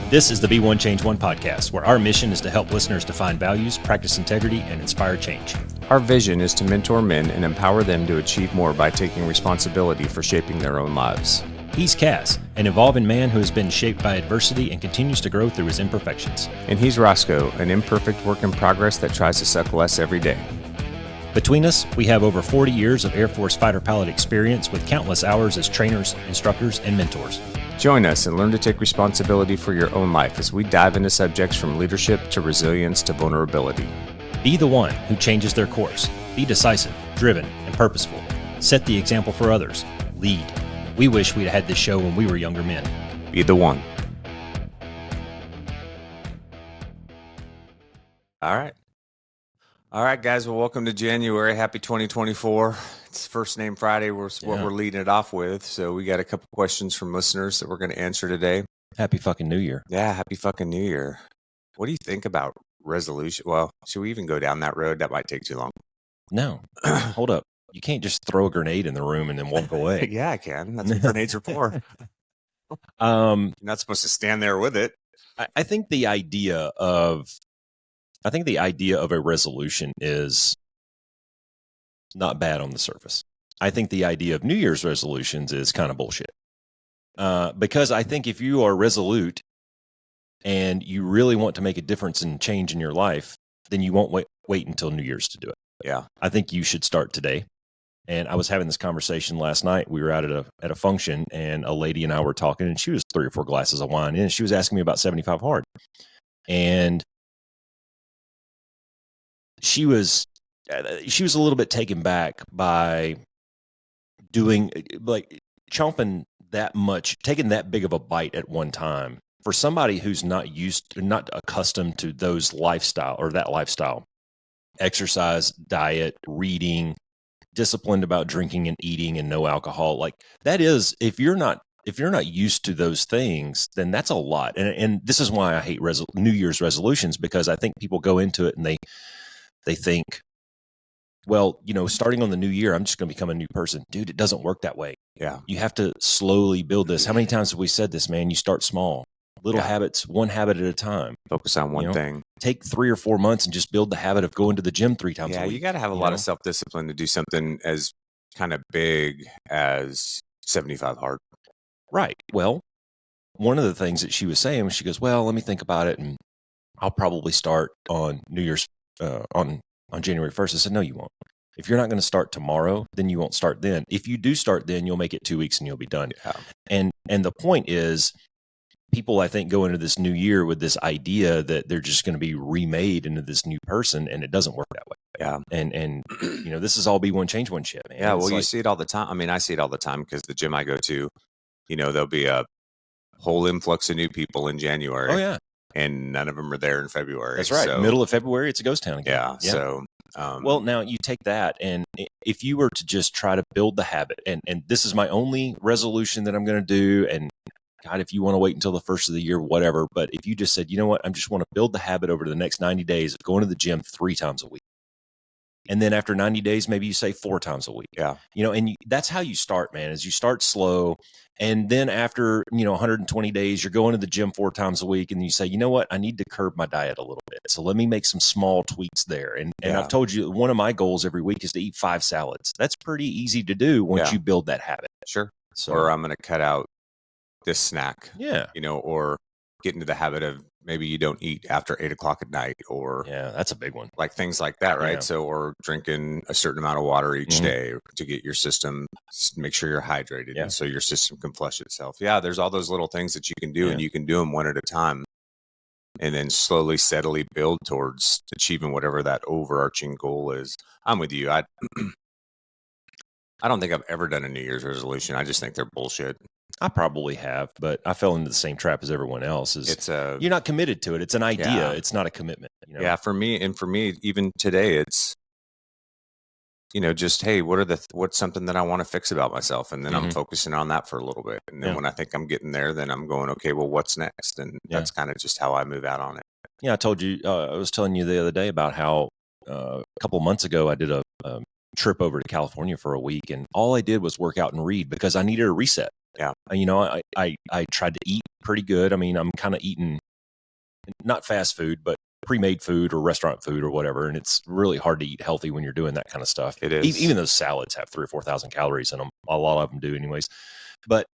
This is the Be One Change One podcast, where our mission is to help listeners define values, practice integrity, and inspire change. Our vision is to mentor men and empower them to achieve more by taking responsibility for shaping their own lives. He's Cass, an evolving man who has been shaped by adversity and continues to grow through his imperfections. And he's Roscoe, an imperfect work in progress that tries to suck less every day. Between us, we have over 40 years of Air Force fighter pilot experience with countless hours as trainers, instructors, and mentors. Join us and learn to take responsibility for your own life as we dive into subjects from leadership to resilience to vulnerability. Be the one who changes their course. Be decisive, driven, and purposeful. Set the example for others. Lead. We wish we'd had this show when we were younger men. Be the one. All right, guys. Well, welcome to January. Happy 2024. It's First Name Friday. What we're leading it off with. So we got a couple questions from listeners that we're going to answer today. Happy fucking New Year. Yeah, happy fucking New Year. What do you think about resolution? Well, should we even go down that road? That might take too long. No. Hold up. You can't just throw a grenade in the room and then walk away. Yeah, I can. That's what grenades are for. You're not supposed to stand there with it. I think the idea of a resolution is not bad on the surface. I think the idea of New Year's resolutions is kind of bullshit. Because I think if you are resolute and you really want to make a difference and change in your life, then you won't wait until New Year's to do it. Yeah. I think you should start today. And I was having this conversation last night. We were out at a function, and a lady and I were talking, and she was 3 or 4 glasses of wine in, and she was asking me about 75 hard. And she was a little bit taken back by doing, like, chomping that much, taking that big of a bite at one time. For somebody who's not accustomed to that lifestyle, exercise, diet, reading, disciplined about drinking and eating and no alcohol, like that is, if you're not used to those things, then that's a lot. And this is why I hate New Year's resolutions, because I think people go into it and they think, well, starting on the new year, I'm just going to become a new person. Dude, it doesn't work that way. Yeah. You have to slowly build this. How many times have we said this, man? You start small, little habits, one habit at a time. Focus on one thing. Take 3 or 4 months and just build the habit of going to the gym 3 times a week. Yeah, you got to have a lot of self-discipline to do something as kind of big as 75 hard. Right. Well, one of the things that she was saying was, she goes, well, let me think about it, and I'll probably start on New Year's on January 1st. I said, no, you won't. If you're not going to start tomorrow, then you won't start then. If you do start then, you'll make it 2 weeks and you'll be done. Yeah. And the point is, people, I think, go into this new year with this idea that they're just going to be remade into this new person, and it doesn't work that way. Yeah. And this is all be one change one shit, man. Yeah, well, you see it all the time. I mean, I see it all the time because the gym I go to, there'll be a whole influx of new people in January. Oh, yeah. And none of them are there in February. That's right. So, middle of February, it's a ghost town again. Yeah. So, well, now you take that, and if you were to just try to build the habit, and this is my only resolution that I'm going to do, and God, if you want to wait until the first of the year, whatever. But if you just said, you know what, I just want to build the habit over the next 90 days of going to the gym 3 times a week. And then after 90 days, maybe you say 4 times a week. Yeah. That's how you start, man, is you start slow. And then after, 120 days, you're going to the gym 4 times a week. And you say, you know what, I need to curb my diet a little bit. So let me make some small tweaks there. And I've told you, one of my goals every week is to eat 5 salads. That's pretty easy to do once you build that habit. Sure. So, or I'm going to cut out this snack. Yeah. Or get into the habit of maybe you don't eat after 8 o'clock at night, or that's a big one. Like things like that, right? Yeah. So, or drinking a certain amount of water each day to get your system, make sure you're hydrated, and so your system can flush itself. Yeah, there's all those little things that you can do, and you can do them one at a time, and then slowly, steadily build towards achieving whatever that overarching goal is. I'm with you. I don't think I've ever done a New Year's resolution. I just think they're bullshit. I probably have, but I fell into the same trap as everyone else. You're not committed to it. It's an idea. Yeah. It's not a commitment. Yeah, for me, even today, it's just, hey, what's something that I want to fix about myself, and then I'm focusing on that for a little bit, and then when I think I'm getting there, then I'm going, okay, well, what's next? And that's kind of just how I move out on it. Yeah, I told you. I was telling you the other day about how a couple of months ago I did a trip over to California for a week, and all I did was work out and read because I needed a reset. Yeah. I tried to eat pretty good. I mean, I'm kind of eating not fast food, but pre-made food or restaurant food or whatever. And it's really hard to eat healthy when you're doing that kind of stuff. It is. Even those salads have 3,000 or 4,000 calories in them. A lot of them do anyways. But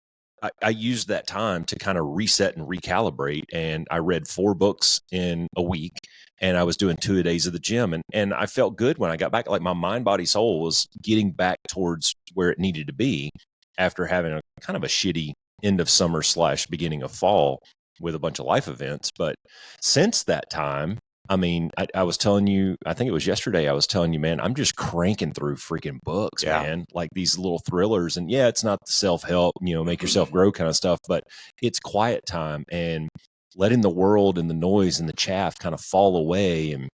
I used that time to kind of reset and recalibrate. And I read 4 books in a week, and I was doing 2 a days at the gym. And I felt good when I got back. Like my mind, body, soul was getting back towards where it needed to be after having a kind of a shitty end of summer / beginning of fall with a bunch of life events. But since that time, I mean, I was telling you, I think it was yesterday, I was telling you, man, I'm just cranking through freaking books, man, like these little thrillers. And yeah, it's not the self-help, make yourself grow kind of stuff, but it's quiet time and letting the world and the noise and the chaff kind of fall away. And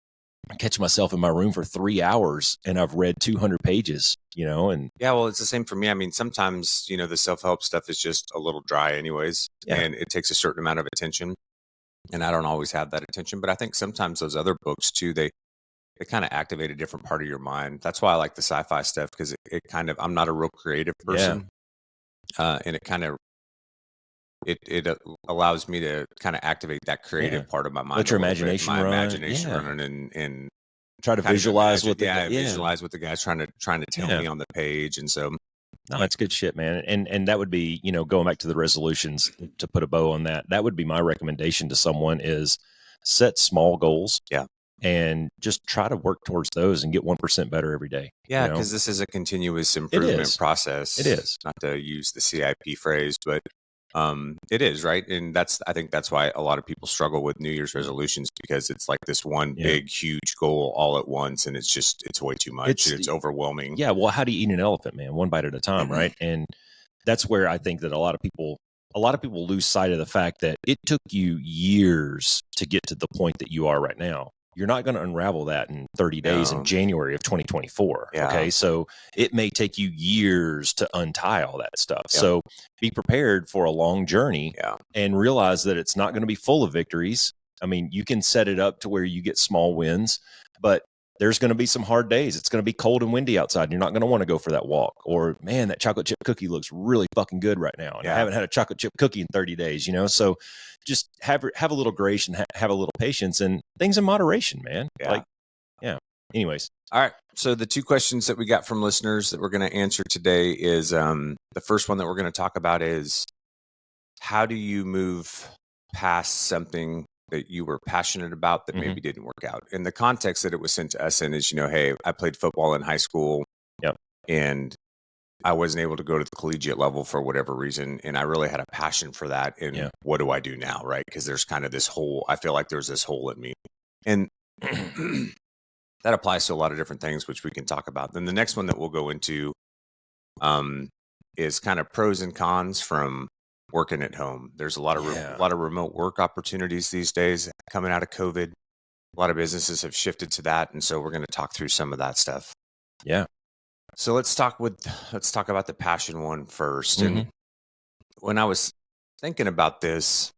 I catch myself in my room for 3 hours and I've read 200 pages, and yeah, well, it's the same for me. I mean, sometimes, the self-help stuff is just a little dry anyways, and it takes a certain amount of attention. And I don't always have that attention, but I think sometimes those other books too, they kind of activate a different part of your mind. That's why I like the sci-fi stuff, because it kind of, I'm not a real creative person. And it kind of, it allows me to kind of activate that creative part of my mind. Let your imagination run. My imagination running and try to visualize what visualize what the guy's trying to tell me on the page. And so, no, that's good shit, man. And that would be, going back to the resolutions, to put a bow on that, that would be my recommendation to someone is set small goals. Yeah. And just try to work towards those and get 1% better every day. Yeah. Because this is a continuous improvement process. It is. Not to use the CIP phrase, but it is, right? And I think that's why a lot of people struggle with New Year's resolutions, because it's like this one big, huge goal all at once. And it's way too much. It's overwhelming. Yeah. Well, how do you eat an elephant, man? One bite at a time. Right. And that's where I think that a lot of people lose sight of the fact that it took you years to get to the point that you are right now. You're not going to unravel that in 30 days in January of 2024. Yeah. Okay. So it may take you years to untie all that stuff. Yep. So be prepared for a long journey and realize that it's not going to be full of victories. I mean, you can set it up to where you get small wins, but there's going to be some hard days. It's going to be cold and windy outside. You're not going to want to go for that walk. Or, man, that chocolate chip cookie looks really fucking good right now. And I haven't had a chocolate chip cookie in 30 days, So just have a little grace and have a little patience and things in moderation, man. Yeah. Anyways. All right. So the 2 questions that we got from listeners that we're going to answer today is the first one that we're going to talk about is, how do you move past something that you were passionate about that maybe didn't work out? And the context that it was sent to us in is, hey, I played football in high school and I wasn't able to go to the collegiate level for whatever reason. And I really had a passion for that. And what do I do now? Right. Because there's kind of this hole. I feel like there's this hole in me. And that applies to a lot of different things, which we can talk about. Then the next one that we'll go into is kind of pros and cons from working at home. There's a lot of remote work opportunities these days coming out of COVID. A lot of businesses have shifted to that, and so we're going to talk through some of that stuff. Yeah. So let's talk about the passion one first. And when I was thinking about this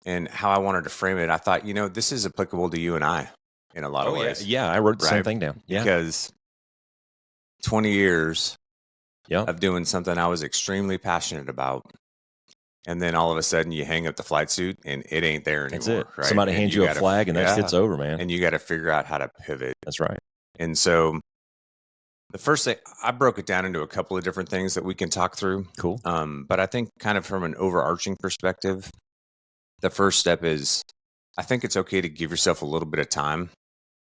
and how I wanted to frame it, I thought, this is applicable to you and I in a lot of ways. Yeah, I wrote the same thing down. Yeah. Because 20 years of doing something I was extremely passionate about. And then all of a sudden you hang up the flight suit and it ain't there anymore. That's it. Right? Somebody hands you a flag and that shit's over, man. And you got to figure out how to pivot. That's right. And so the first thing, I broke it down into a couple of different things that we can talk through. Cool. But I think kind of from an overarching perspective, the first step is, I think it's okay to give yourself a little bit of time,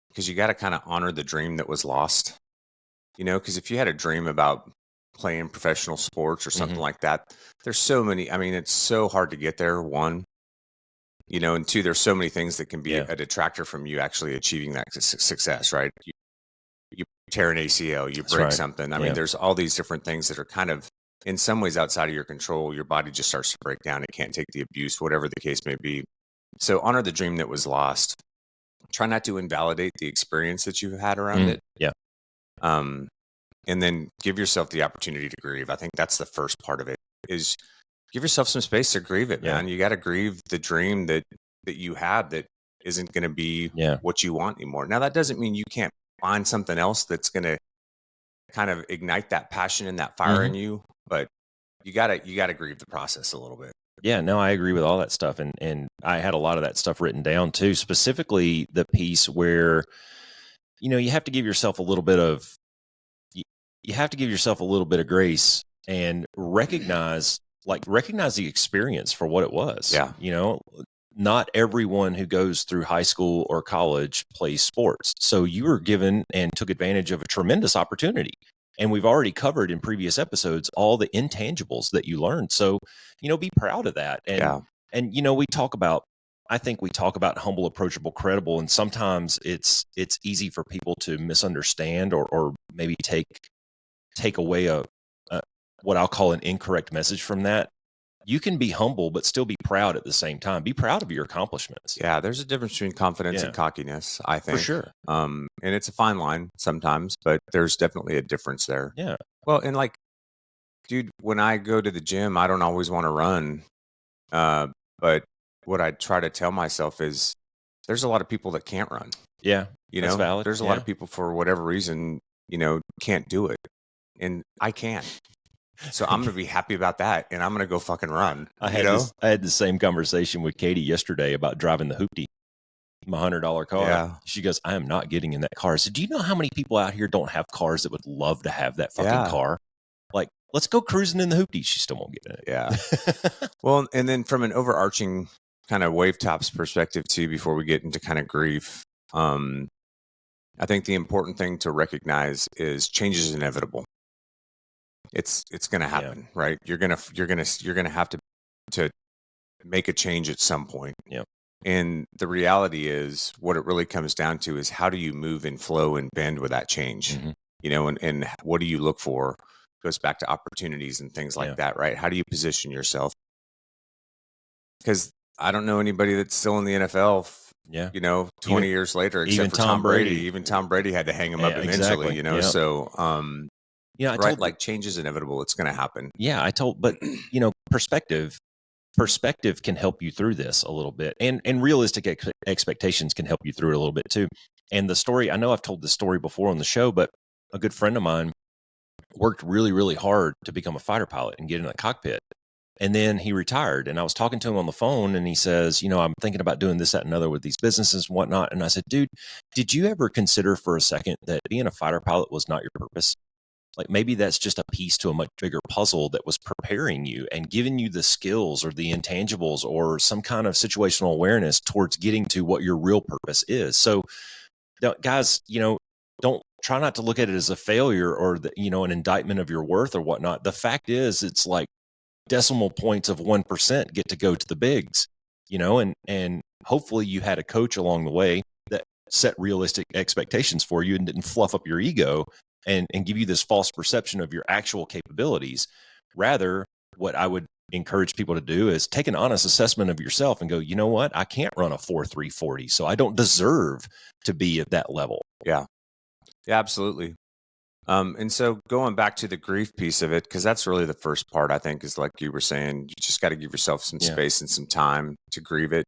because you got to kind of honor the dream that was lost. Because if you had a dream about playing professional sports or something like that, there's so many, it's so hard to get there, one, and two, there's so many things that can be a detractor from you actually achieving that success, right? You tear an ACL, you break something. There's all these different things that are kind of in some ways outside of your control. Your body just starts to break down. It can't take the abuse, whatever the case may be. So honor the dream that was lost. Try not to invalidate the experience that you've had around it. Yeah. And then give yourself the opportunity to grieve. I think that's the first part of it, is give yourself some space to grieve it, man. You got to grieve the dream that you had that isn't going to be what you want anymore. Now, that doesn't mean you can't find something else that's going to kind of ignite that passion and that fire in you. But you gotta grieve the process a little bit. Yeah, no, I agree with all that stuff. And I had a lot of that stuff written down too, specifically the piece where, you have to give yourself a little bit of, you, you have to give yourself a little bit of grace and recognize the experience for what it was. Yeah. Not everyone who goes through high school or college plays sports. So you were given and took advantage of a tremendous opportunity. And we've already covered in previous episodes all the intangibles that you learned. So, be proud of that. And I think we talk about humble, approachable, credible, and sometimes it's easy for people to misunderstand or maybe take away a what I'll call an incorrect message from that. You can be humble, but still be proud at the same time. Be proud of your accomplishments. Yeah, there's a difference between confidence and cockiness, I think. For sure. And it's a fine line sometimes, but there's definitely a difference there. Yeah. Well, and like, dude, when I go to the gym, I don't always want to run. But what I try to tell myself is there's a lot of people that can't run. Yeah. That's valid. There's a lot of people for whatever reason, can't do it. And I can. So I'm going to be happy about that, and I'm going to go fucking run. I had the same conversation with Katie yesterday about driving the hoopty, my $100 car. Yeah. She goes, I am not getting in that car. I said, do you know how many people out here don't have cars that would love to have that fucking car? Like, let's go cruising in the hoopty. She still won't get in it. Yeah. Well, and then from an overarching kind of wave tops perspective too, before we get into kind of grief, I think the important thing to recognize is change is inevitable. It's going to happen, right? You're going to have to make a change at some point. Yeah. And the reality is what it really comes down to is how do you move and flow and bend with that change? Mm-hmm. And what do you look for? It goes back to opportunities and things like that, right? How do you position yourself? Because I don't know anybody that's still in the NFL 20 years later, except for Tom Brady. Even Tom Brady had to hang him up eventually, exactly. So change is inevitable. It's going to happen. Yeah, but perspective can help you through this a little bit, and realistic expectations can help you through it a little bit too. And the story, I know I've told this story before on the show, but a good friend of mine worked really, really hard to become a fighter pilot and get in a cockpit. And then he retired, and I was talking to him on the phone, and he says, I'm thinking about doing this, that, and another with these businesses and whatnot. And I said, dude, did you ever consider for a second that being a fighter pilot was not your purpose? Like maybe that's just a piece to a much bigger puzzle that was preparing you and giving you the skills or the intangibles or some kind of situational awareness towards getting to what your real purpose is. So guys, don't try not to look at it as a failure or an indictment of your worth or whatnot. The fact is it's like decimal points of 1% get to go to the bigs, and hopefully you had a coach along the way that set realistic expectations for you and didn't fluff up your ego and give you this false perception of your actual capabilities. Rather, what I would encourage people to do is take an honest assessment of yourself and go, you know what? I can't run a 4.340, so I don't deserve to be at that level. Yeah. Yeah, absolutely. And so going back to the grief piece of it, because that's really the first part, I think, is like you were saying, you just got to give yourself some space and some time to grieve it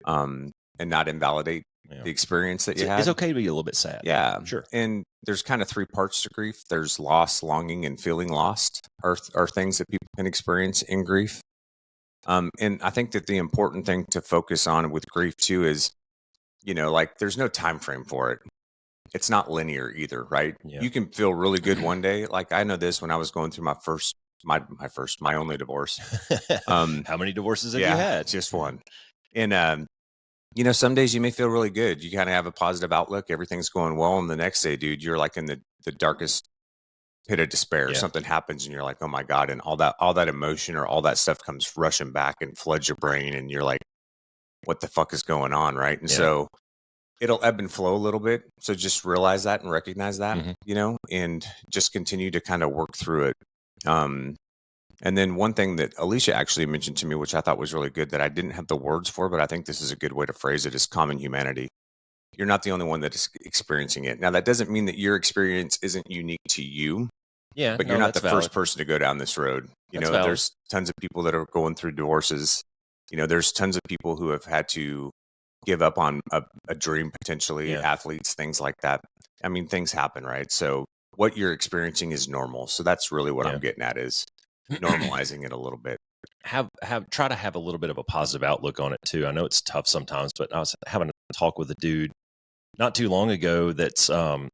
and not invalidate the experience that you had. It's okay to be a little bit sad. Yeah, sure. And there's kind of three parts to grief. There's loss, longing, and feeling lost are things that people can experience in grief. And I think that the important thing to focus on with grief too is, there's no time frame for it. It's not linear either, right? Yeah. You can feel really good one day. Like I know this when I was going through my only divorce. How many divorces have you had? Just one. And some days you may feel really good. You kind of have a positive outlook. Everything's going well. And the next day, dude, you're like in the darkest pit of despair. Yeah. Something happens and you're like, oh my God. And all that emotion or all that stuff comes rushing back and floods your brain. And you're like, what the fuck is going on? Right. And so it'll ebb and flow a little bit. So just realize that and recognize that, and just continue to kind of work through it. And then one thing that Alicia actually mentioned to me, which I thought was really good that I didn't have the words for, but I think this is a good way to phrase it, is common humanity. You're not the only one that is experiencing it. Now, that doesn't mean that your experience isn't unique to you. Yeah, but you're not the first person to go down this road. There's tons of people that are going through divorces. There's tons of people who have had to give up on a dream, potentially, athletes, things like that. I mean, things happen, right? So what you're experiencing is normal. So that's really what I'm getting at is normalizing it a little bit. Try to have a little bit of a positive outlook on it too. I know it's tough sometimes, but I was having a talk with a dude not too long ago that's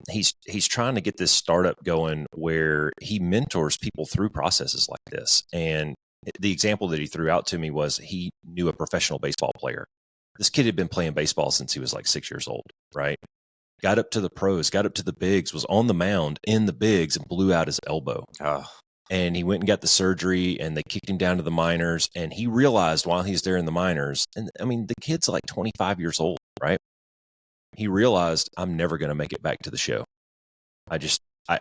he's trying to get this startup going where he mentors people through processes like this. And the example that he threw out to me was he knew a professional baseball player. This kid had been playing baseball since he was like 6 years old, right? Got up to the pros, got up to the bigs, was on the mound in the bigs and blew out his elbow. And he went and got the surgery and they kicked him down to the minors. And he realized while he's there in the minors, and I mean, the kid's like 25 years old, right? He realized, I'm never going to make it back to the show.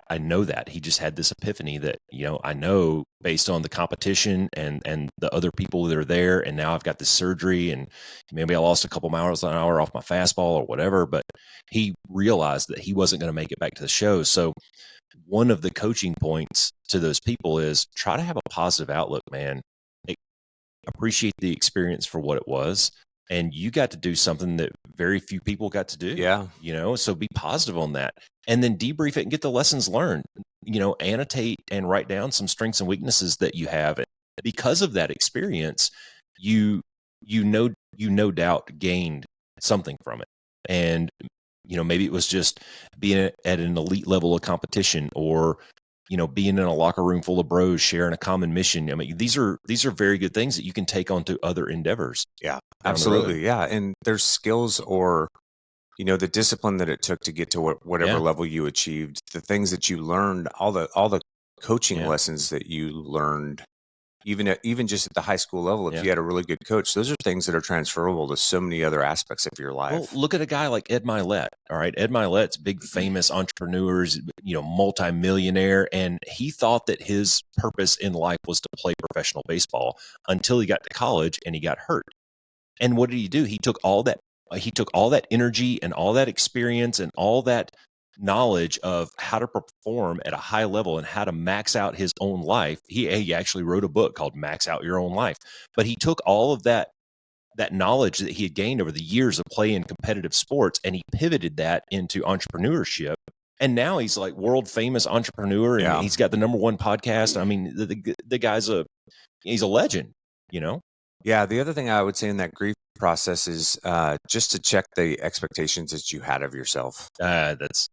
I know that. He just had this epiphany that, I know based on the competition and the other people that are there, and now I've got this surgery and maybe I lost a couple miles an hour off my fastball or whatever, but he realized that he wasn't going to make it back to the show. So one of the coaching points to those people is try to have a positive outlook, man. Appreciate the experience for what it was. And you got to do something that very few people got to do. Yeah. So be positive on that. And then debrief it and get the lessons learned. Annotate and write down some strengths and weaknesses that you have. And because of that experience, you no doubt gained something from it. And, maybe it was just being at an elite level of competition or, being in a locker room full of bros sharing a common mission. I mean, these are very good things that you can take on to other endeavors. Yeah, absolutely. Yeah. And there's skills or, the discipline that it took to get to whatever level you achieved, the things that you learned, all the coaching lessons that you learned, even just at the high school level, if you had a really good coach, those are things that are transferable to so many other aspects of your life. Well, look at a guy like Ed Milet. All right. Ed Milet's big, famous entrepreneur, multimillionaire. And he thought that his purpose in life was to play professional baseball until he got to college and he got hurt. And what did he do? He took all that energy and all that experience and all that knowledge of how to perform at a high level and how to max out his own life. He actually wrote a book called Max Out Your Own Life. But he took all of that knowledge that he had gained over the years of playing competitive sports and he pivoted that into entrepreneurship. And now he's like world famous entrepreneur and he's got the #1 podcast. I mean, the guy's he's a legend, Yeah. The other thing I would say in that grief process is just to check the expectations that you had of yourself. That's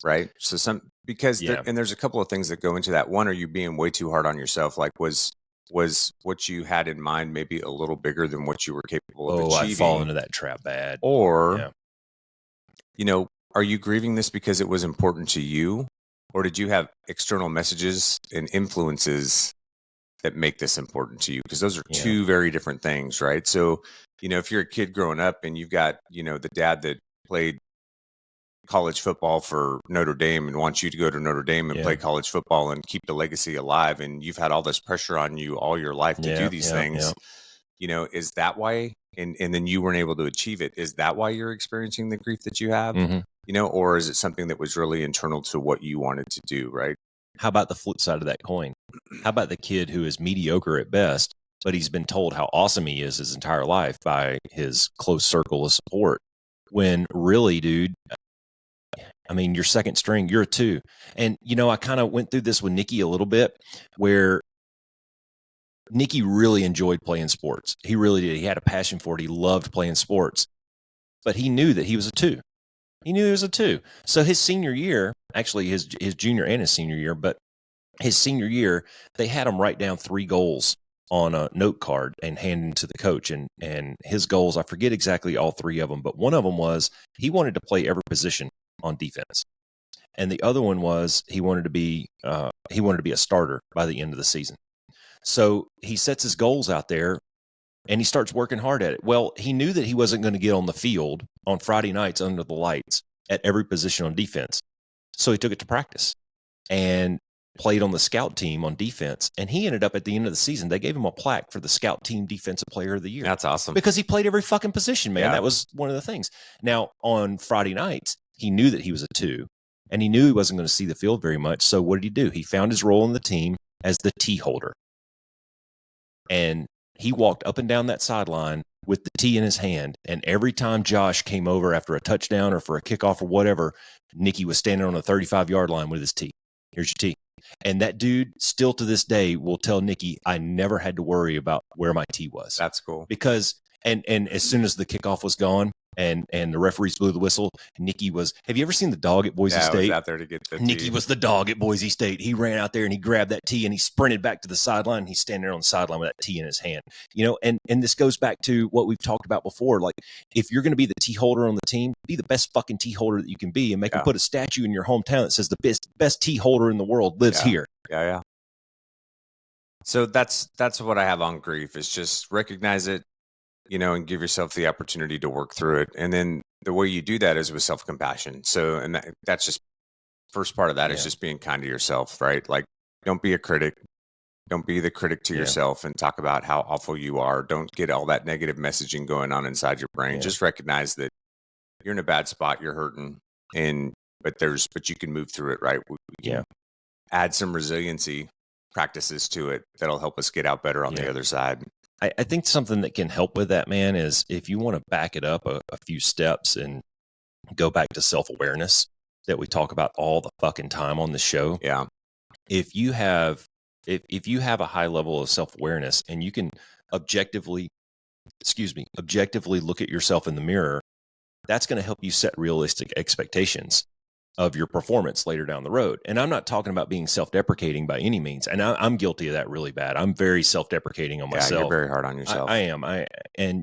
right. So there's a couple of things that go into that. One, are you being way too hard on yourself? Like was what you had in mind maybe a little bigger than what you were capable of achieving? I fall into that trap bad. Or, are you grieving this because it was important to you? Or did you have external messages and influences that make this important to you? Because those are two very different things, right? So, if you're a kid growing up and you've got, the dad that played college football for Notre Dame and wants you to go to Notre Dame and play college football and keep the legacy alive, and you've had all this pressure on you all your life to do these things, is that why? And then you weren't able to achieve it. Is that why you're experiencing the grief that you have? Mm-hmm. Or is it something that was really internal to what you wanted to do, right? How about the flip side of that coin? How about the kid who is mediocre at best, but he's been told how awesome he is his entire life by his close circle of support, when really, dude, I mean, you're second string, you're a 2. And, I kind of went through this with Nikki a little bit where Nikki really enjoyed playing sports. He really did. He had a passion for it. He loved playing sports, but he knew that he was a 2. He knew he was a 2. So his senior year, actually his junior and his senior year, but his senior year, they had him write down 3 goals on a note card and hand them to the coach. And his goals, I forget exactly all 3 of them, but one of them was he wanted to play every position on defense. And the other one was he wanted to be a starter by the end of the season. So he sets his goals out there and he starts working hard at it. Well, he knew that he wasn't going to get on the field on Friday nights under the lights at every position on defense. So he took it to practice and played on the scout team on defense. And he ended up at the end of the season, they gave him a plaque for the scout team defensive player of the year. That's awesome. Because he played every fucking position, man. Yeah. That was one of the things. Now, on Friday nights, he knew that he was a 2 and he knew he wasn't going to see the field very much. So what did he do? He found his role in the team as the tee holder. And he walked up and down that sideline with the tee in his hand. And every time Josh came over after a touchdown or for a kickoff or whatever, Nicky was standing on the 35-yard line with his tee. Here's your tee. And that dude still to this day will tell Nikki, I never had to worry about where my tee was. That's cool. Because, and as soon as the kickoff was gone, and the referees blew the whistle, Nikki was, have you ever seen the dog at Boise State? I was out there to get the Nikki tee. was the dog at Boise State. He ran out there and he grabbed that tee and he sprinted back to the sideline. And he's standing there on the sideline with that tee in his hand. And this goes back to what we've talked about before. Like, if you're going to be the tee holder on the team, be the best fucking tee holder that you can be, and make them put a statue in your hometown that says the best tee holder in the world lives here. Yeah. So that's what I have on grief, is just recognize it, and give yourself the opportunity to work through it. And then the way you do that is with self-compassion. So, and that's just first part of that is just being kind to yourself, right? Like, don't be a critic. Don't be the critic to yourself and talk about how awful you are. Don't get all that negative messaging going on inside your brain. Just recognize that you're in a bad spot, you're hurting, but you can move through it, right? We can add some resiliency practices to it that'll help us get out better on the other side. I think something that can help with that, man, is if you want to back it up a few steps and go back to self-awareness that we talk about all the fucking time on the show. Yeah. If you have a high level of self-awareness and you can objectively look at yourself in the mirror, that's going to help you set realistic expectations of your performance later down the road. And I'm not talking about being self-deprecating by any means. And I'm guilty of that really bad. I'm very self-deprecating on myself. You're very hard on yourself. I am. And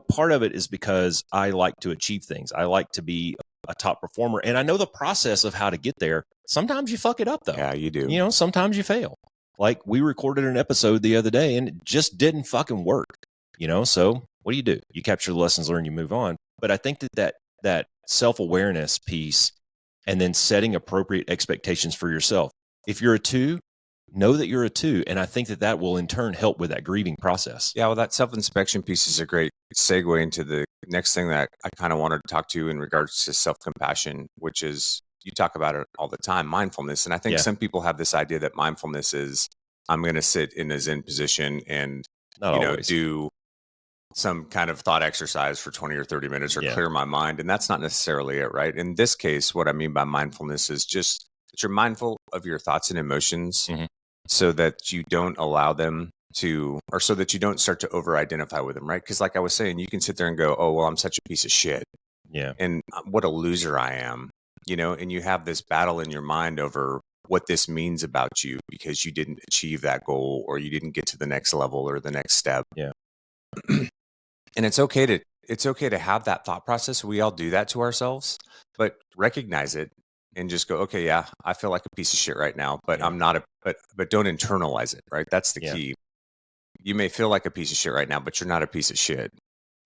part of it is because I like to achieve things. I like to be a top performer. And I know the process of how to get there. Sometimes you fuck it up, though. Yeah, you do. Sometimes you fail. Like, we recorded an episode the other day and it just didn't fucking work. So what do? You capture the lessons learned, you move on. But I think that self-awareness piece, and then setting appropriate expectations for yourself. If you're a 2, know that you're a 2. And I think that will in turn help with that grieving process. Yeah, well, that self-inspection piece is a great segue into the next thing that I kind of wanted to talk to in regards to self-compassion, which is, you talk about it all the time, mindfulness. And I think some people have this idea that mindfulness is, I'm going to sit in a Zen position and, do some kind of thought exercise for 20 or 30 minutes or clear my mind. And that's not necessarily it, right? In this case, what I mean by mindfulness is just that you're mindful of your thoughts and emotions so that you don't allow them to, or so that you don't start to over-identify with them, right? Because like I was saying, you can sit there and go, oh, well, I'm such a piece of shit. Yeah. And what a loser I am, and you have this battle in your mind over what this means about you because you didn't achieve that goal or you didn't get to the next level or the next step. Yeah. And it's okay to have that thought process. We all do that to ourselves, but recognize it and just go, okay, yeah, I feel like a piece of shit right now, but I'm not but don't internalize it, right? That's the key. You may feel like a piece of shit right now, but you're not a piece of shit.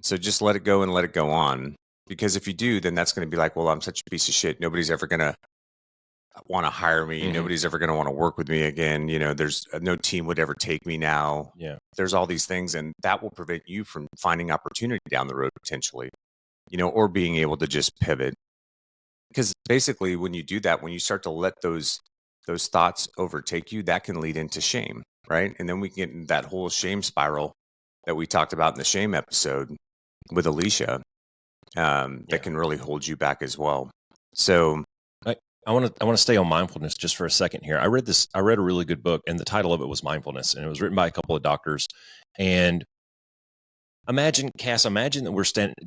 So just let it go and let it go on. Because if you do, then that's going to be like, well, I'm such a piece of shit. Nobody's ever going to want to hire me. Nobody's ever going to want to work with me again. There's no team would ever take me now. Yeah. There's all these things, and that will prevent you from finding opportunity down the road potentially, or being able to just pivot. Because basically when you do that, when you start to let those thoughts overtake you, that can lead into shame, right? And then we get in that whole shame spiral that we talked about in the shame episode with Alicia. That can really hold you back as well. So I want to stay on mindfulness just for a second here. I read a really good book, and the title of it was Mindfulness, and it was written by a couple of doctors. And imagine that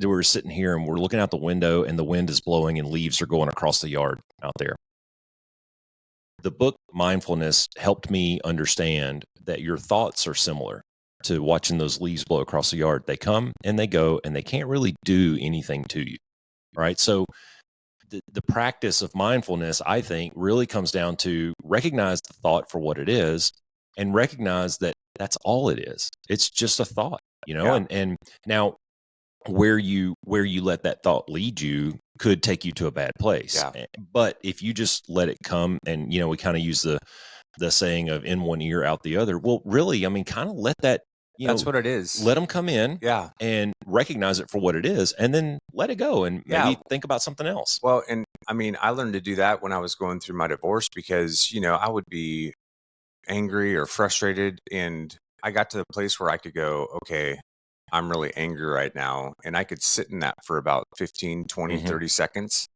we're sitting here and we're looking out the window and the wind is blowing and leaves are going across the yard out there. The book Mindfulness helped me understand that your thoughts are similar to watching those leaves blow across the yard. They come and they go, and they can't really do anything to you, right? So the practice of mindfulness, I think, really comes down to recognize the thought for what it is and recognize that that's all it is. It's just a thought, and now where you let that thought lead you could take you to a bad place. Yeah. But if you just let it come, and, we kind of use the saying of in one ear, out the other. Well, really, kind of let that, that's what it is. Let them come in, and recognize it for what it is, and then let it go, and maybe think about something else. Well, and I learned to do that when I was going through my divorce because, I would be angry or frustrated, and I got to the place where I could go, okay, I'm really angry right now, and I could sit in that for about 15, 20, 30 seconds,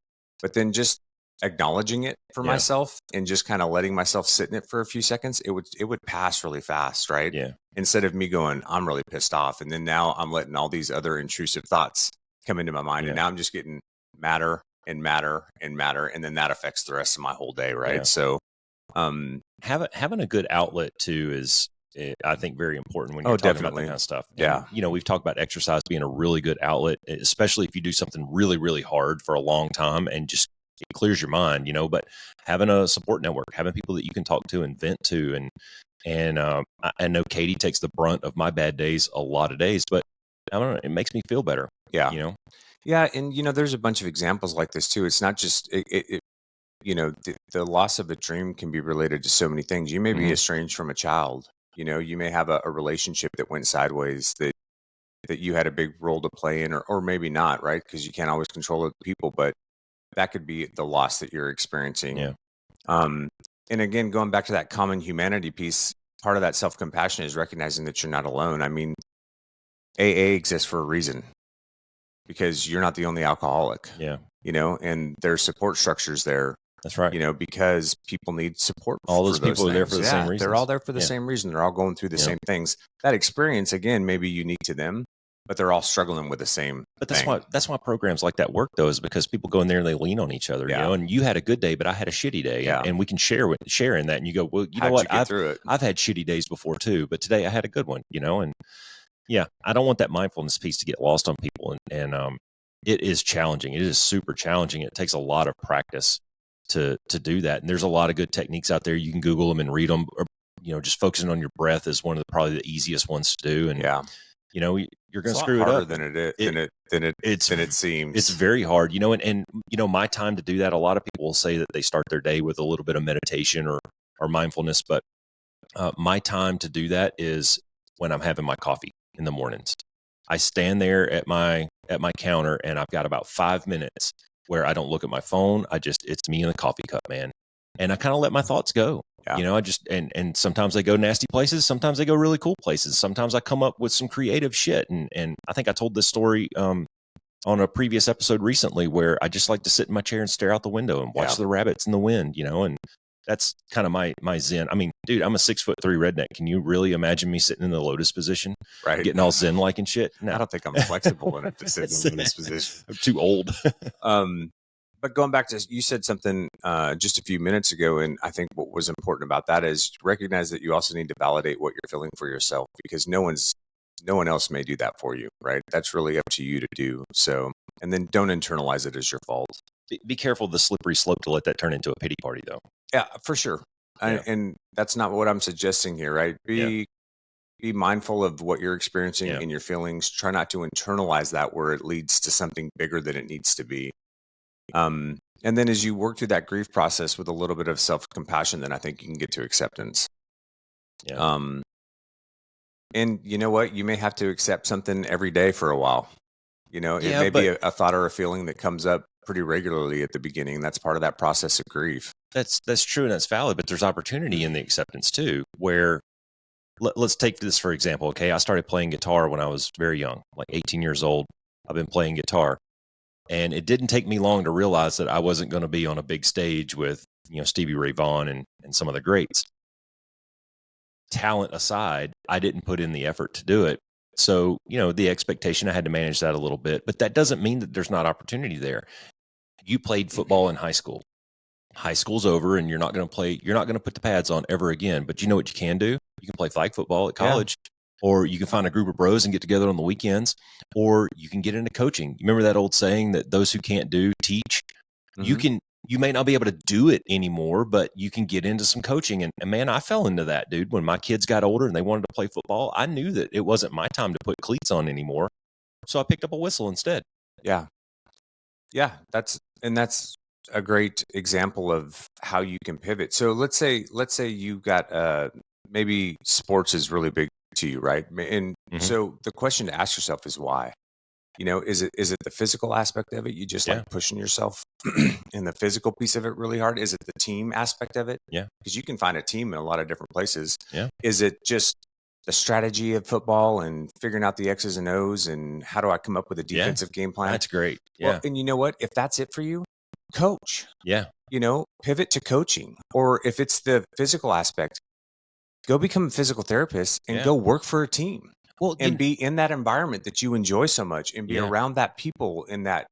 but then just acknowledging it for myself and just kind of letting myself sit in it for a few seconds, it would pass really fast, right? Yeah. Instead of me going, I'm really pissed off, and then now I'm letting all these other intrusive thoughts come into my mind, and now I'm just getting madder and madder and madder, and then that affects the rest of my whole day, right? So having a good outlet too is, I think, very important when you're talking about that kind of stuff. And, we've talked about exercise being a really good outlet, especially if you do something really, really hard for a long time and just it clears your mind, but having a support network, having people that you can talk to and vent to. And I know Katie takes the brunt of my bad days a lot of days, but I don't know, it makes me feel better. Yeah. Yeah. And, there's a bunch of examples like this too. It's not just, the loss of a dream can be related to so many things. You may be estranged from a child. You may have a relationship that went sideways that you had a big role to play in, or maybe not, right? Because you can't always control other people, but that could be the loss that you're experiencing. Yeah. And again, going back to that common humanity piece, part of that self-compassion is recognizing that you're not alone. I mean, AA exists for a reason because you're not the only alcoholic. Yeah. And there's support structures there. That's right. Because people need support. All those people are there for the same reason. They're all there for the same reason. They're all going through the same things. That experience, again, may be unique to them, but they're all struggling with the same. But that's why programs like that work, though, is because people go in there and they lean on each other. And you had a good day, but I had a shitty day, and we can share in that. And you go, well, know what? I've had shitty days before too, but today I had a good one. And I don't want that mindfulness piece to get lost on people, and it is challenging. It is super challenging. It takes a lot of practice to do that. And there's a lot of good techniques out there. You can Google them and read them, or, just focusing on your breath is one of probably the easiest ones to do. And, you're going to screw it up than it seems. It's very hard, and my time to do that. A lot of people will say that they start their day with a little bit of meditation or mindfulness, but my time to do that is when I'm having my coffee in the mornings. I stand there at my counter and I've got about 5 minutes where I don't look at my phone. It's me and the coffee cup, man. And I kind of let my thoughts go. Yeah. I just, and sometimes they go nasty places. Sometimes they go really cool places. Sometimes I come up with some creative shit. And I think I told this story on a previous episode recently where I just like to sit in my chair and stare out the window and watch the rabbits in the wind, and that's kind of my zen. I mean, dude, I'm a 6'3" redneck. Can you really imagine me sitting in the lotus position, right, getting all zen-like and shit? No. I don't think I'm flexible enough to sit in the lotus position. I'm too old. But going back to, you said something just a few minutes ago, and I think what was important about that is recognize that you also need to validate what you're feeling for yourself, because no one else may do that for you, right? That's really up to you to do. So, and then don't internalize it as your fault. Be careful of the slippery slope to let that turn into a pity party, though. Yeah, for sure. And that's not what I'm suggesting here, right? Be mindful of what you're experiencing and your feelings. Try not to internalize that where it leads to something bigger than it needs to be. And then as you work through that grief process with a little bit of self-compassion, then I think you can get to acceptance. Yeah. And you know what? You may have to accept something every day for a while. It may be a thought or a feeling that comes up pretty regularly at the beginning. That's part of that process of grief. That's true and that's valid, but there's opportunity in the acceptance too, where let's take this for example. Okay. I started playing guitar when I was very young, like 18 years old. I've been playing guitar, and it didn't take me long to realize that I wasn't going to be on a big stage with, Stevie Ray Vaughan and some of the greats. Talent aside, I didn't put in the effort to do it. So, the expectation, I had to manage that a little bit, but that doesn't mean that there's not opportunity there. You played football in high school. High school's over and you're not going to put the pads on ever again. But you know what you can do? You can play flag football at college, or you can find a group of bros and get together on the weekends, or you can get into coaching. You remember that old saying that those who can't do, teach? Mm-hmm. You may not be able to do it anymore, but you can get into some coaching. And man, I fell into that, dude. When my kids got older and they wanted to play football, I knew that it wasn't my time to put cleats on anymore. So I picked up a whistle instead. Yeah. Yeah. That's a great example of how you can pivot. So let's say you got, maybe sports is really big to you, right? And so the question to ask yourself is why? Is it the physical aspect of it? You just like pushing yourself in the physical piece of it really hard? Is it the team aspect of it? Yeah. Because you can find a team in a lot of different places. Yeah. Is it just the strategy of football and figuring out the X's and O's and how do I come up with a defensive game plan? That's great. Yeah. Well, and you know what? If that's it for you, coach. Yeah. pivot to coaching. Or if it's the physical aspect, go become a physical therapist and go work for a team. Well, and be in that environment that you enjoy so much, and be around that people in that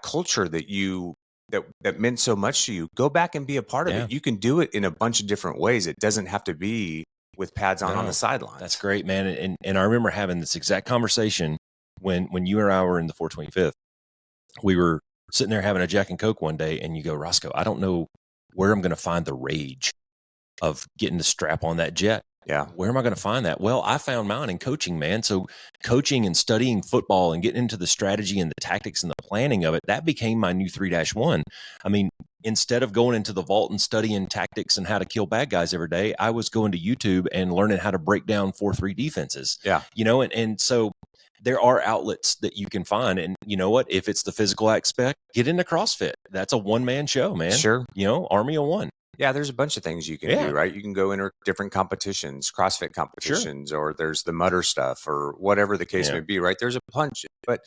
culture that meant so much to you. Go back and be a part of it. You can do it in a bunch of different ways. It doesn't have to be with pads on the sidelines. That's great, man. And I remember having this exact conversation when you and I were in the 425th. We were sitting there having a Jack and Coke one day, and you go, Roscoe, I don't know where I'm going to find the rage of getting the strap on that jet. Yeah. Where am I going to find that? Well, I found mine in coaching, man. So coaching and studying football and getting into the strategy and the tactics and the planning of it, that became my new 3-1. I mean, instead of going into the vault and studying tactics and how to kill bad guys every day, I was going to YouTube and learning how to break down 4-3 defenses. Yeah. And so there are outlets that you can find. And you know what? If it's the physical aspect, get into CrossFit. That's a one-man show, man. Sure. Army of one. Yeah, there's a bunch of things you can do, right? You can go enter different competitions, CrossFit competitions, or there's the mutter stuff, or whatever the case may be, right? There's a bunch. But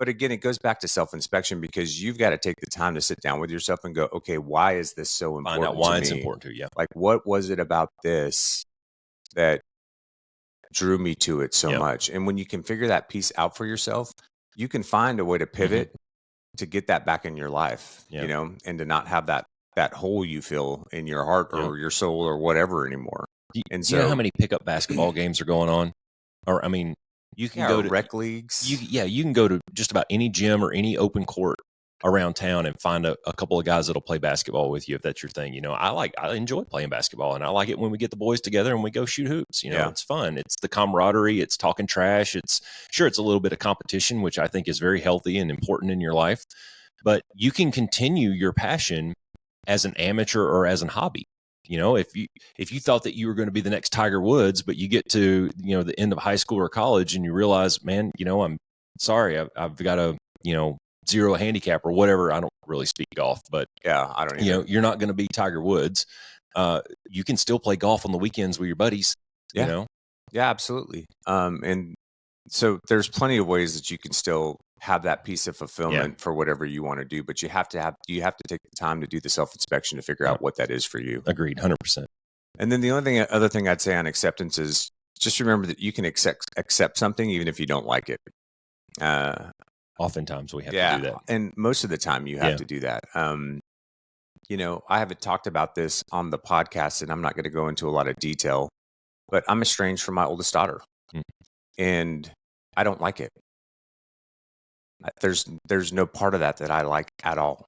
again, it goes back to self-inspection, because you've got to take the time to sit down with yourself and go, okay, why is this so important to me? Find out why it's important to you. Like, what was it about this that drew me to it so much? And when you can figure that piece out for yourself, you can find a way to pivot to get that back in your life, and to not have that hole you feel in your heart or your soul or whatever anymore. And so, you know how many pickup basketball games are going on? Or, I mean, you can go to rec leagues. You can go to just about any gym or any open court around town and find a couple of guys that'll play basketball with you if that's your thing. I enjoy playing basketball, and I like it when we get the boys together and we go shoot hoops. It's fun. It's the camaraderie. It's talking trash. It's a little bit of competition, which I think is very healthy and important in your life. But you can continue your passion as an amateur or as a hobby. If you thought that you were going to be the next Tiger Woods, but you get to, the end of high school or college and you realize, man, I'm sorry, I've got a, 0 handicap or whatever. I don't really speak golf, but I don't either. You're not going to be Tiger Woods. You can still play golf on the weekends with your buddies, Yeah, absolutely. And so there's plenty of ways that you can still have that piece of fulfillment for whatever you want to do, but you have to take the time to do the self-inspection to figure out what that is for you. Agreed. 100%. And then the other thing I'd say on acceptance is just remember that you can accept something even if you don't like it. Oftentimes we have to do that. And most of the time you have to do that. I haven't talked about this on the podcast, and I'm not going to go into a lot of detail, but I'm estranged from my oldest daughter. And I don't like it. There's no part of that I like at all.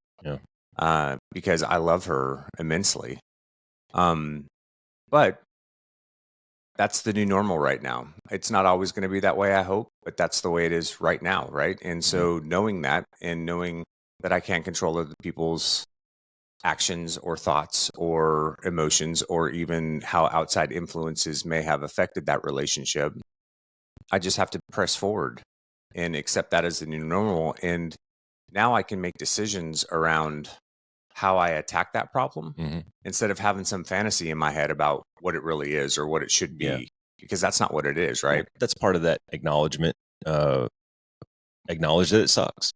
Because I love her immensely. But that's the new normal right now. It's not always going to be that way, I hope, but that's the way it is right now, right? And so knowing that, and knowing that I can't control other people's actions or thoughts or emotions, or even how outside influences may have affected that relationship, I just have to press forward and accept that as the new normal. And now I can make decisions around how I attack that problem instead of having some fantasy in my head about what it really is or what it should be, because that's not what it is, right? Well, that's part of that acknowledgement. Acknowledge that it sucks.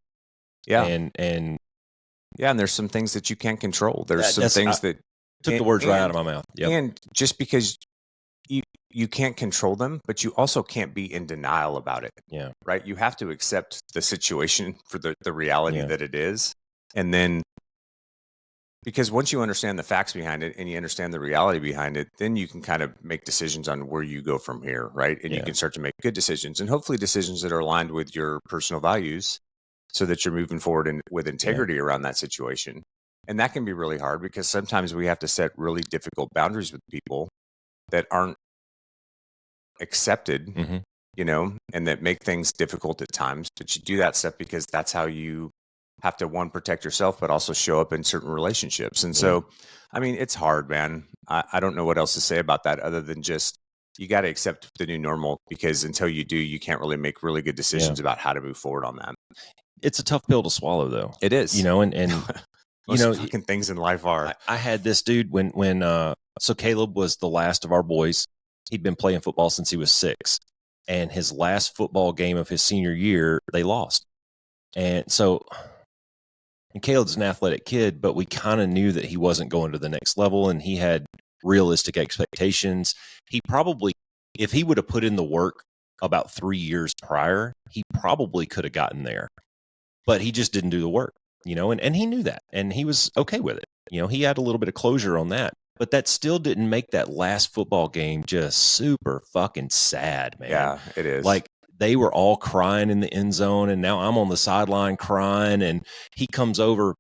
Yeah. And there's some things that you can't control. There's some things that took the words right out of my mouth. And just because you can't control them, but you also can't be in denial about it. Yeah. Right. You have to accept the situation for the reality that it is. And then, because once you understand the facts behind it and you understand the reality behind it, then you can kind of make decisions on where you go from here. Right. And you can start to make good decisions, and hopefully decisions that are aligned with your personal values, so that you're moving forward with integrity around that situation. And that can be really hard, because sometimes we have to set really difficult boundaries with people that aren't accepted, and that make things difficult at times. But you do that stuff because that's how you have to, one, protect yourself, but also show up in certain relationships. And so, I mean, it's hard, man. I don't know what else to say about that other than just, you got to accept the new normal, because until you do, you can't really make really good decisions about how to move forward on that. It's a tough pill to swallow, though. It is. And most fucking things in life are. I had this dude when so Caleb was the last of our boys. He'd been playing football since he was 6, and his last football game of his senior year, they lost. And so And Caleb's an athletic kid, but we kind of knew that he wasn't going to the next level, and he had realistic expectations. He probably, if he would have put in the work about 3 years prior, he probably could have gotten there, but he just didn't do the work, and he knew that, and he was okay with it. He had a little bit of closure on that, but that still didn't make that last football game just super fucking sad, man. Yeah, it is. Like, they were all crying in the end zone, and now I'm on the sideline crying, and he comes over,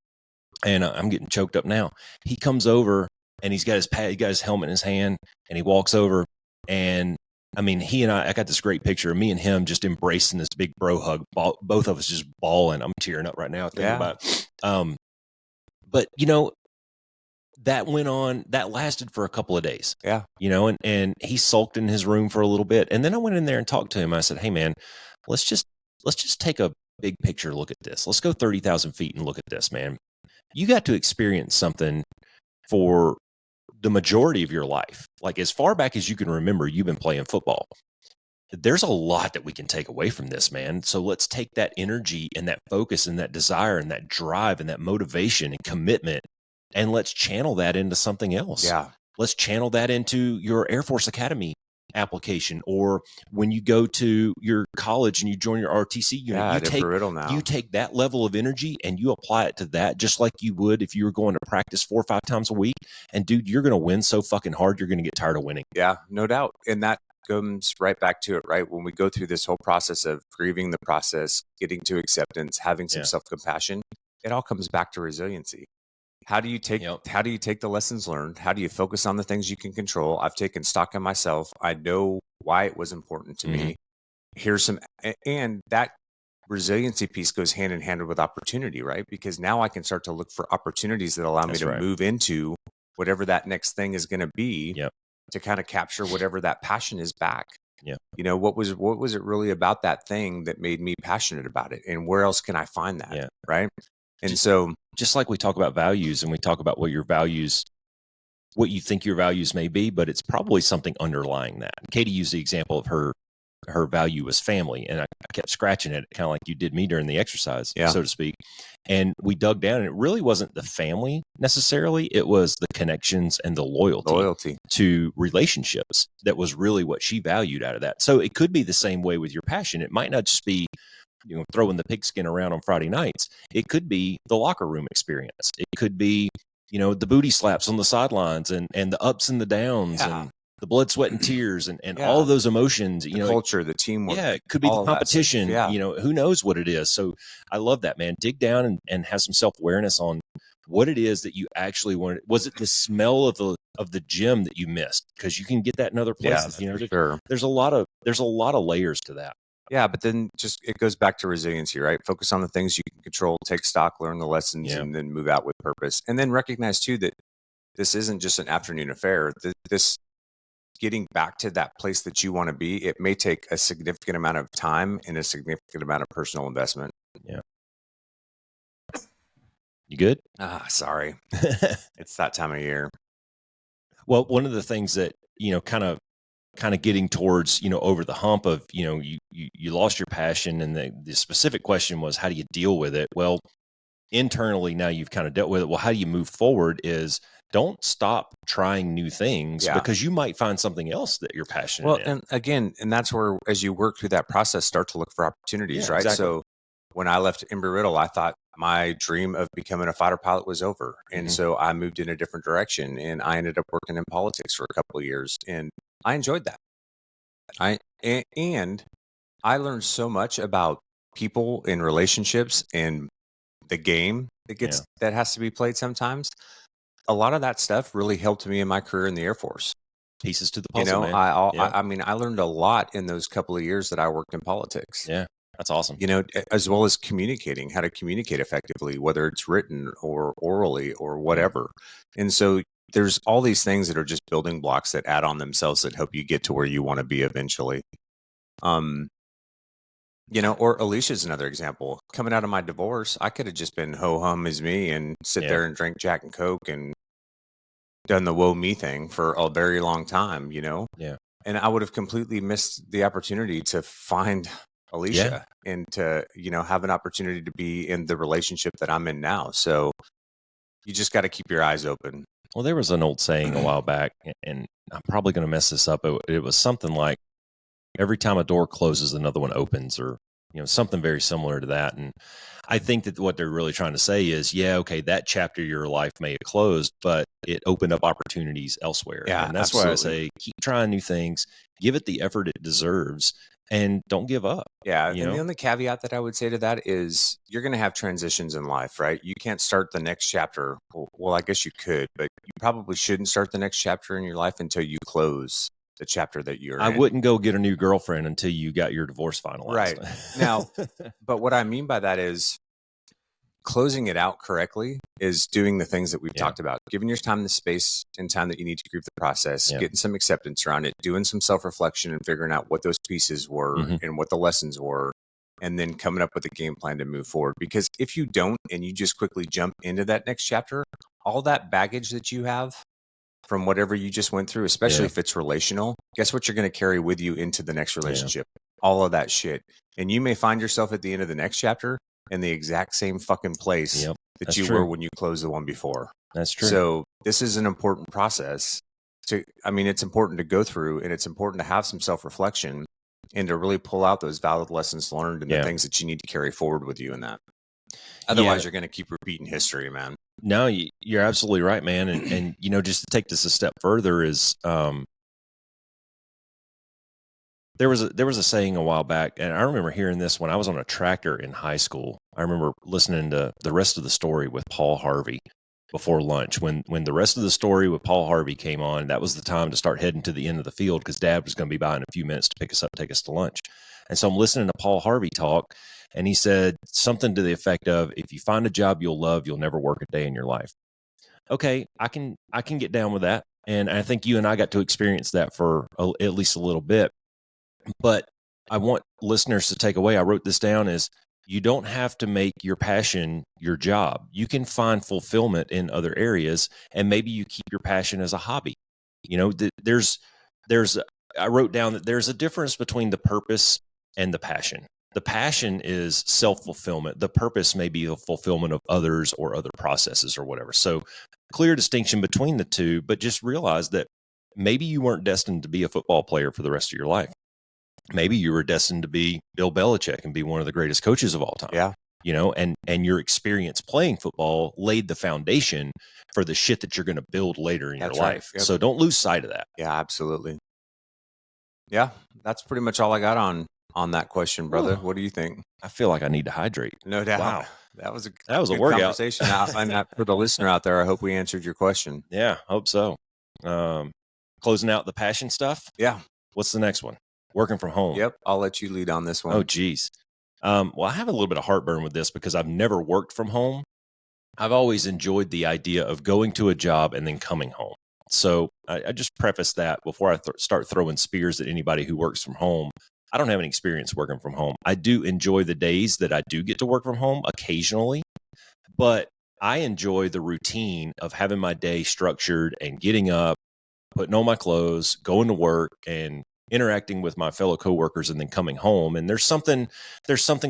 and I'm getting choked up now. He comes over, and he's got his pad, he got his helmet in his hand, and he walks over, and I mean, he and I got this great picture of me and him just embracing this big bro hug, both of us just bawling. I'm tearing up right now thinking about it. But that went on, that lasted for a couple of days. Yeah. And he sulked in his room for a little bit. And then I went in there and talked to him. I said, hey man, let's just take a big picture look at this. Let's go 30,000 feet and look at this, man. You got to experience something for the majority of your life. Like, as far back as you can remember, you've been playing football. There's a lot that we can take away from this, man. So let's take that energy and that focus and that desire and that drive and that motivation and commitment, and let's channel that into something else. Yeah. Let's channel that into your Air Force Academy application, or when you go to your college and you join your ROTC unit, you take that level of energy and you apply it to that, just like you would if you were going to practice 4 or 5 times a week. And dude, you're going to win so fucking hard, you're going to get tired of winning. Yeah, no doubt. And that comes right back to it, right? When we go through this whole process of grieving the process, getting to acceptance, having some self-compassion, it all comes back to resiliency. How do you take the lessons learned? How do you focus on the things you can control? I've taken stock in myself. I know why it was important to me. And that resiliency piece goes hand in hand with opportunity, right? Because now I can start to look for opportunities that allow me to move into whatever that next thing is going to be, to kind of capture whatever that passion is back. Yeah. What was it really about that thing that made me passionate about it? And where else can I find that? Yeah. Right. And so, just like we talk about values and we talk about what you think your values may be, but it's probably something underlying that. Katie used the example of her value was family. And I kept scratching at it, kind of like you did me during the exercise, so to speak. And we dug down, and it really wasn't the family necessarily. It was the connections and the loyalty to relationships that was really what she valued out of that. So it could be the same way with your passion. It might not just be throwing the pigskin around on Friday nights. It could be the locker room experience. It could be, the booty slaps on the sidelines and the ups and the downs and the blood, sweat, and tears and all of those emotions. The culture, the teamwork. Yeah, it could be the competition. Who knows what it is. So I love that, man. Dig down and have some self-awareness on what it is that you actually wanted. Was it the smell of the gym that you missed? Because you can get that in other places. Sure. There's a lot of layers to that. Yeah, but then it goes back to resiliency, right? Focus on the things you can control, take stock, learn the lessons, and then move out with purpose. And then recognize too that this isn't just an afternoon affair. This getting back to that place that you want to be, it may take a significant amount of time and a significant amount of personal investment. Yeah. You good? Sorry. It's that time of year. Well, one of the things that, kind of getting towards, over the hump of, you lost your passion, and the specific question was, how do you deal with it? Well, internally, now you've kind of dealt with it. Well, how do you move forward is don't stop trying new things, because you might find something else that you're passionate in. And again, that's where, as you work through that process, start to look for opportunities, right? Exactly. So when I left Embry-Riddle, I thought my dream of becoming a fighter pilot was over. And so I moved in a different direction, and I ended up working in politics for a couple of years, and I enjoyed that. And I learned so much about people and relationships and the game that has to be played sometimes. A lot of that stuff really helped me in my career in the Air Force. Pieces to the puzzle, man. I mean, I learned a lot in those couple of years that I worked in politics. Yeah, that's awesome. As well as communicating, how to communicate effectively, whether it's written or orally or whatever. And so there's all these things that are just building blocks that add on themselves that help you get to where you want to be eventually. Or Alicia's another example. Coming out of my divorce, I could have just been ho-hum as me and sit there and drink Jack and Coke and done the woe me thing for a very long time, Yeah. And I would have completely missed the opportunity to find Alicia and to, have an opportunity to be in the relationship that I'm in now. So you just got to keep your eyes open. Well, there was an old saying a while back, and I'm probably going to mess this up. It was something like, every time a door closes, another one opens, or something very similar to that. And I think that what they're really trying to say is, okay, that chapter of your life may have closed, but it opened up opportunities elsewhere. Yeah, and that's absolutely. why I say keep trying new things, give it the effort it deserves, and don't give up. Yeah. And the only caveat that I would say to that is you're going to have transitions in life, right? You can't start the next chapter. Well, I guess you could, but you probably shouldn't start the next chapter in your life until you close the chapter that you're in. I wouldn't go get a new girlfriend until you got your divorce finalized. Right. Now, but what I mean by that is closing it out correctly is doing the things that we've talked about, giving your time the space and time that you need to grieve the process, getting some acceptance around it, doing some self-reflection and figuring out what those pieces were and what the lessons were, and then coming up with a game plan to move forward. Because if you don't, and you just quickly jump into that next chapter, all that baggage that you have from whatever you just went through, especially if it's relational, guess what you're going to carry with you into the next relationship? All of that shit. And you may find yourself at the end of the next chapter in the exact same fucking place that you were when you closed the one before. That's true. So this is an important process it's important to go through, and it's important to have some self-reflection and to really pull out those valid lessons learned and the things that you need to carry forward with you in that. Otherwise, you're going to keep repeating history, man. No, you're absolutely right, man. And just to take this a step further is, there was a saying a while back, and I remember hearing this when I was on a tractor in high school. I remember listening to the rest of the story with Paul Harvey before lunch. When the rest of the story with Paul Harvey came on, that was the time to start heading to the end of the field, because Dad was going to be by in a few minutes to pick us up, take us to lunch. And so I'm listening to Paul Harvey talk, and he said something to the effect of, if you find a job you'll love, you'll never work a day in your life. Okay, I can get down with that. And I think you and I got to experience that for at least a little bit. But I want listeners to take away, I wrote this down, is you don't have to make your passion your job. You can find fulfillment in other areas, and maybe you keep your passion as a hobby. I wrote down that there's a difference between the purpose and the passion. The passion is self-fulfillment. The purpose may be the fulfillment of others or other processes or whatever. So clear distinction between the two, but just realize that maybe you weren't destined to be a football player for the rest of your life. Maybe you were destined to be Bill Belichick and be one of the greatest coaches of all time. Yeah. And your experience playing football laid the foundation for the shit that you're going to build later in your life. Yep. So don't lose sight of that. Yeah, absolutely. Yeah, that's pretty much all I got on that question, brother. What do you think? I feel like I need to hydrate. No doubt. Wow. That was a workout conversation. And for the listener out there, I hope we answered your question. Yeah, hope so. Closing out the passion stuff. Yeah. What's the next one? Working from home. Yep. I'll let you lead on this one. Oh, geez. Well, I have a little bit of heartburn with this because I've never worked from home. I've always enjoyed the idea of going to a job and then coming home. So I just preface that before I start throwing spears at anybody who works from home. I don't have any experience working from home. I do enjoy the days that I do get to work from home occasionally, but I enjoy the routine of having my day structured and getting up, putting on my clothes, going to work, and interacting with my fellow coworkers, and then coming home. And there's something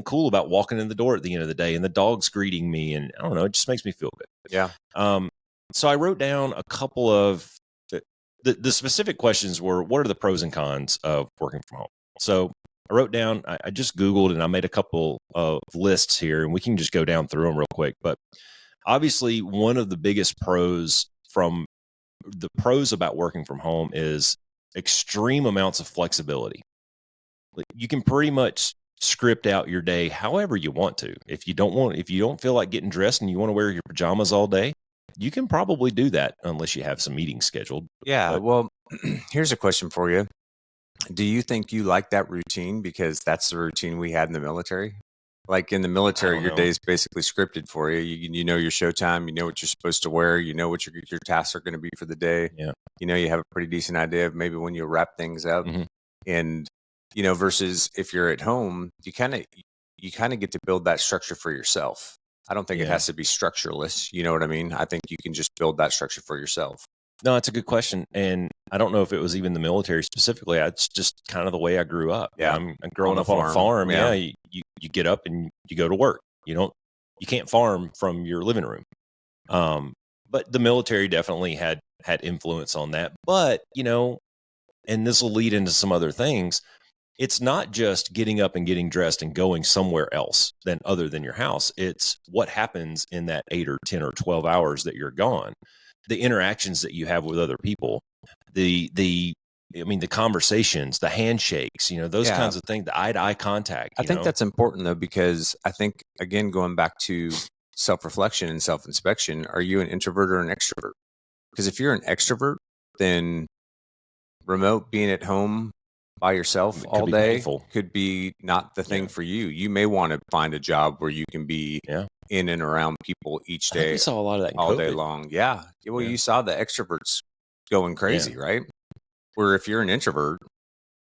cool about walking in the door at the end of the day and the dogs greeting me. And I don't know, it just makes me feel good. Yeah. So I wrote down a couple of the specific questions were, what are the pros and cons of working from home? So I wrote down, I just Googled and I made a couple of lists here, and we can just go down through them real quick. But obviously one of the biggest pros about working from home is extreme amounts of flexibility. You can pretty much script out your day however you want to. If you don't feel like getting dressed and you want to wear your pajamas all day, you can probably do that unless you have some meetings scheduled. Yeah. Well, here's a question for you. Do you think you like that routine because that's the routine we had in the military? Like in the military, your day's basically scripted for you. You know your showtime. You know what you're supposed to wear. You know what your tasks are going to be for the day. Yeah. You have a pretty decent idea of maybe when you wrap things up. Mm-hmm. And versus if you're at home, you kind of get to build that structure for yourself. I don't think it has to be structureless. You know what I mean? I think you can just build that structure for yourself. No, it's a good question. And I don't know if it was even the military specifically. It's just kind of the way I grew up. Yeah. I'm growing up on a farm. Yeah. You get up and you go to work. You can't farm from your living room. But the military definitely had influence on that. But, and this will lead into some other things. It's not just getting up and getting dressed and going somewhere else other than your house. It's what happens in that 8 or 10 or 12 hours that you're gone. The interactions that you have with other people, the conversations, the handshakes, those kinds of things, the eye-to-eye contact. I think that's important though, because I think, again, going back to self-reflection and self-inspection, are you an introvert or an extrovert? Because if you're an extrovert, then remote, being at home by yourself all day could be not the thing for you. You may want to find a job where you can be in and around people each day. We saw a lot of that all day long. Yeah. Well, you saw the extroverts going crazy, right? Where if you're an introvert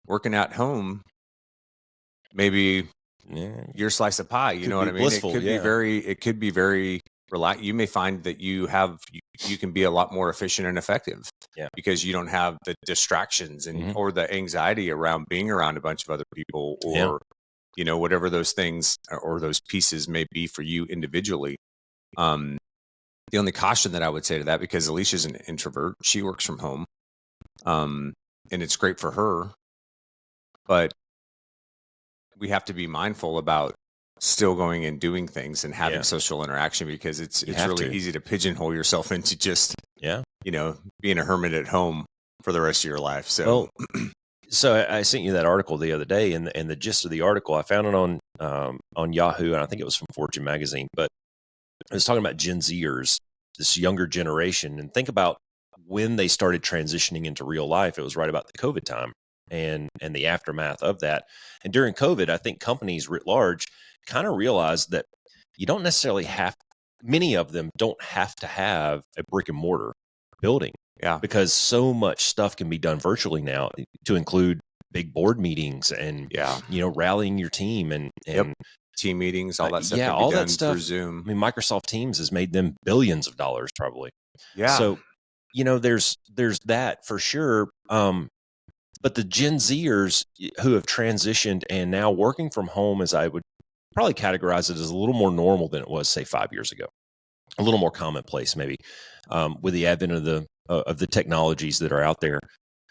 working at home, maybe your slice of pie, you know what I mean? Blissful, it could be very relaxed. You may find that you can be a lot more efficient and effective because you don't have the distractions and or the anxiety around being around a bunch of other people or whatever those things or those pieces may be for you individually. The only caution that I would say to that, because Alicia's an introvert, she works from home, and it's great for her, but we have to be mindful about still going and doing things and having social interaction, because it's really easy to pigeonhole yourself into just being a hermit at home for the rest of your life. So, so I sent you that article the other day, and the gist of the article, I found it on Yahoo, and I think it was from Fortune magazine, but it was talking about Gen Zers, this younger generation, and think about when they started transitioning into real life. It was right about the COVID time and the aftermath of that. And during COVID, I think companies writ large kind of realized that you don't necessarily many of them don't have to have a brick and mortar building. Yeah. Because so much stuff can be done virtually now, to include big board meetings and, rallying your team and team meetings, all that stuff. Yeah, can be all done that stuff. through Zoom. I mean, Microsoft Teams has made them billions of dollars probably. Yeah. So, there's that for sure. But the Gen Zers who have transitioned and now working from home, as I would probably categorize it, as a little more normal than it was, say, 5 years ago, a little more commonplace, maybe, with the advent of the technologies that are out there